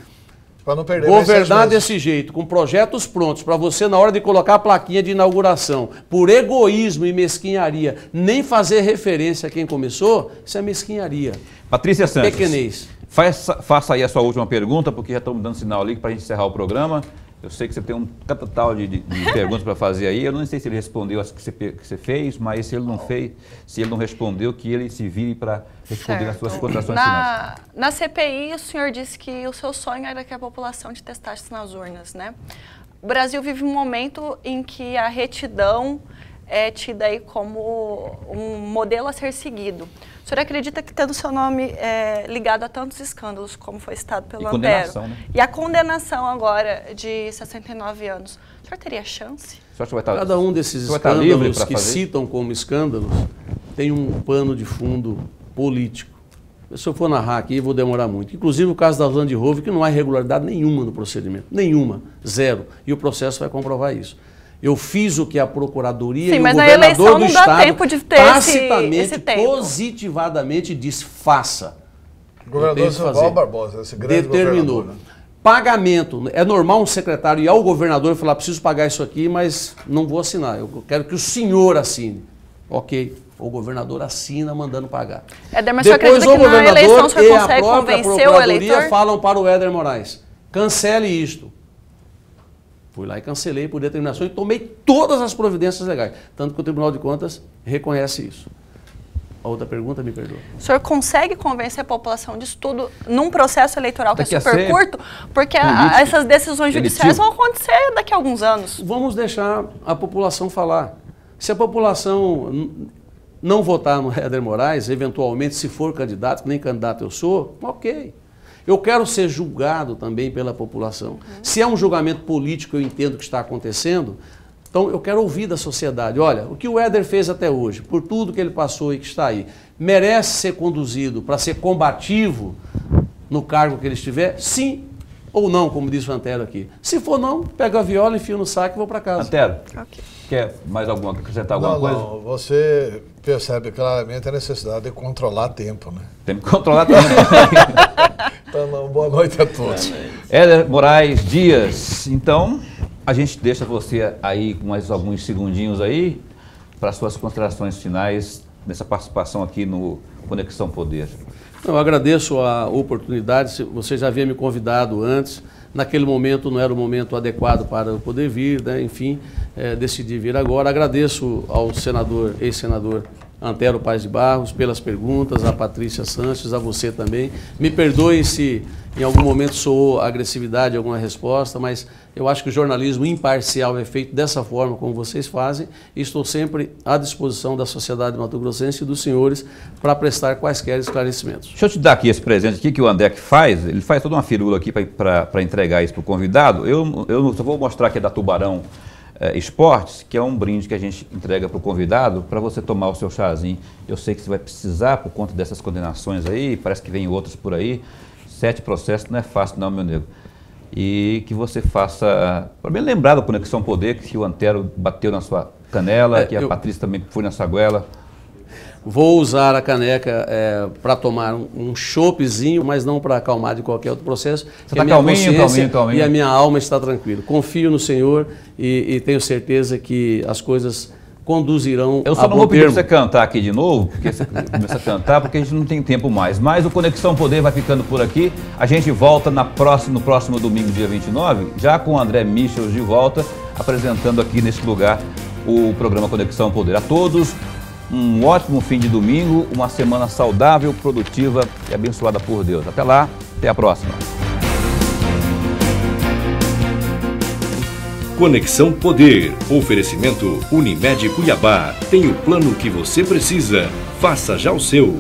Speaker 4: para não perder
Speaker 3: governar desse jeito, com projetos prontos, para você, na hora de colocar a plaquinha de inauguração, por egoísmo e mesquinharia, nem fazer referência a quem começou, isso é mesquinharia.
Speaker 2: Patrícia Santos.
Speaker 3: Pequenez.
Speaker 2: Faça aí a sua última pergunta, porque já estamos dando sinal ali para a gente encerrar o programa. Eu sei que você tem um total de perguntas para fazer aí. Eu não sei se ele respondeu as que você fez, mas se ele não fez, se ele não respondeu, que ele se vire para responder nas suas considerações finais.
Speaker 5: Na CPI, o senhor disse que o seu sonho era que a população te testasse nas urnas, né? O Brasil vive um momento em que a retidão é tida aí como um modelo a ser seguido. O senhor acredita que, tendo seu nome ligado a tantos escândalos, como foi citado pelo Antero, né? E a condenação agora de 69 anos, o senhor teria chance?
Speaker 3: Cada um desses escândalos que citam como escândalos tem um pano de fundo político. Se eu for narrar aqui, vou demorar muito. Inclusive o caso da Land Rover, que não há irregularidade nenhuma no procedimento. Nenhuma. Zero. E o processo vai comprovar isso. Eu fiz o que a Procuradoria e o governador do Estado tacitamente, positivadamente disse, faça.
Speaker 4: O governador Silval Barbosa, esse grande
Speaker 3: determinou.
Speaker 4: Né?
Speaker 3: Pagamento. É normal um secretário ir ao governador e falar, preciso pagar isso aqui, mas não vou assinar. Eu quero que o senhor assine. Ok. O governador assina mandando pagar.
Speaker 5: Mas depois o governador e a própria Procuradoria
Speaker 3: falam para o Éder Moraes, cancele isto. Fui lá e cancelei por determinação e tomei todas as providências legais. Tanto que o Tribunal de Contas reconhece isso. A outra pergunta, me perdoa.
Speaker 5: O senhor consegue convencer a população disso tudo num processo eleitoral que é super curto? Porque essas decisões judiciais vão acontecer daqui a alguns anos.
Speaker 3: Vamos deixar a população falar. Se a população não votar no Éder Moraes, eventualmente, se for candidato, nem candidato eu sou, ok. Eu quero ser julgado também pela população. Se é um julgamento político, eu entendo que está acontecendo, então eu quero ouvir da sociedade. Olha, o que o Éder fez até hoje, por tudo que ele passou e que está aí, merece ser conduzido para ser combativo no cargo que ele estiver? Sim ou não, como disse o Antero aqui. Se for não, pega a viola, enfio no saco e vou para casa.
Speaker 2: Antero, quer mais acrescentar alguma coisa?
Speaker 4: Não, você percebe claramente a necessidade de controlar tempo, né?
Speaker 2: Tem que controlar tempo.
Speaker 4: Então, boa noite a todos.
Speaker 2: Éder Moraes Dias, então a gente deixa você aí com mais alguns segundinhos aí para suas considerações finais nessa participação aqui no Conexão Poder.
Speaker 3: Eu agradeço a oportunidade, você já havia me convidado antes, naquele momento não era o momento adequado para eu poder vir, né? Enfim, decidi vir agora. Agradeço ao senador, ex-senador Antero Paes de Barros pelas perguntas, a Patrícia Sanches, a você também. Me perdoe se em algum momento soou agressividade alguma resposta, mas eu acho que o jornalismo imparcial é feito dessa forma como vocês fazem e estou sempre à disposição da sociedade mato-grossense e dos senhores para prestar quaisquer esclarecimentos.
Speaker 2: Deixa eu te dar aqui esse presente aqui que o André faz, ele faz toda uma firula aqui para entregar isso para o convidado. Eu só vou mostrar aqui da Tubarão Esportes, que é um brinde que a gente entrega para o convidado para você tomar o seu chazinho. Eu sei que você vai precisar por conta dessas condenações aí, parece que vem outros por aí. 7 processos não é fácil não, meu nego. e que você faça, para bem lembrar da Conexão Poder, que o Antero bateu na sua canela, que a Patrícia também foi na sua goela.
Speaker 3: Vou usar a caneca para tomar um choppzinho, mas não para acalmar de qualquer outro processo.
Speaker 2: Você está calminho.
Speaker 3: E a minha alma está tranquila. Confio no Senhor e tenho certeza que as coisas conduzirão.
Speaker 2: Eu só não vou pedir para você cantar aqui de novo, porque você começa a cantar, porque a gente não tem tempo mais. Mas o Conexão Poder vai ficando por aqui. A gente volta no próximo domingo, dia 29, já com o André Michels de volta, apresentando aqui nesse lugar o programa Conexão Poder. A todos, um ótimo fim de domingo, uma semana saudável, produtiva e abençoada por Deus. Até lá, até a próxima.
Speaker 1: Conexão Poder. Oferecimento Unimed Cuiabá. Tem o plano que você precisa. Faça já o seu.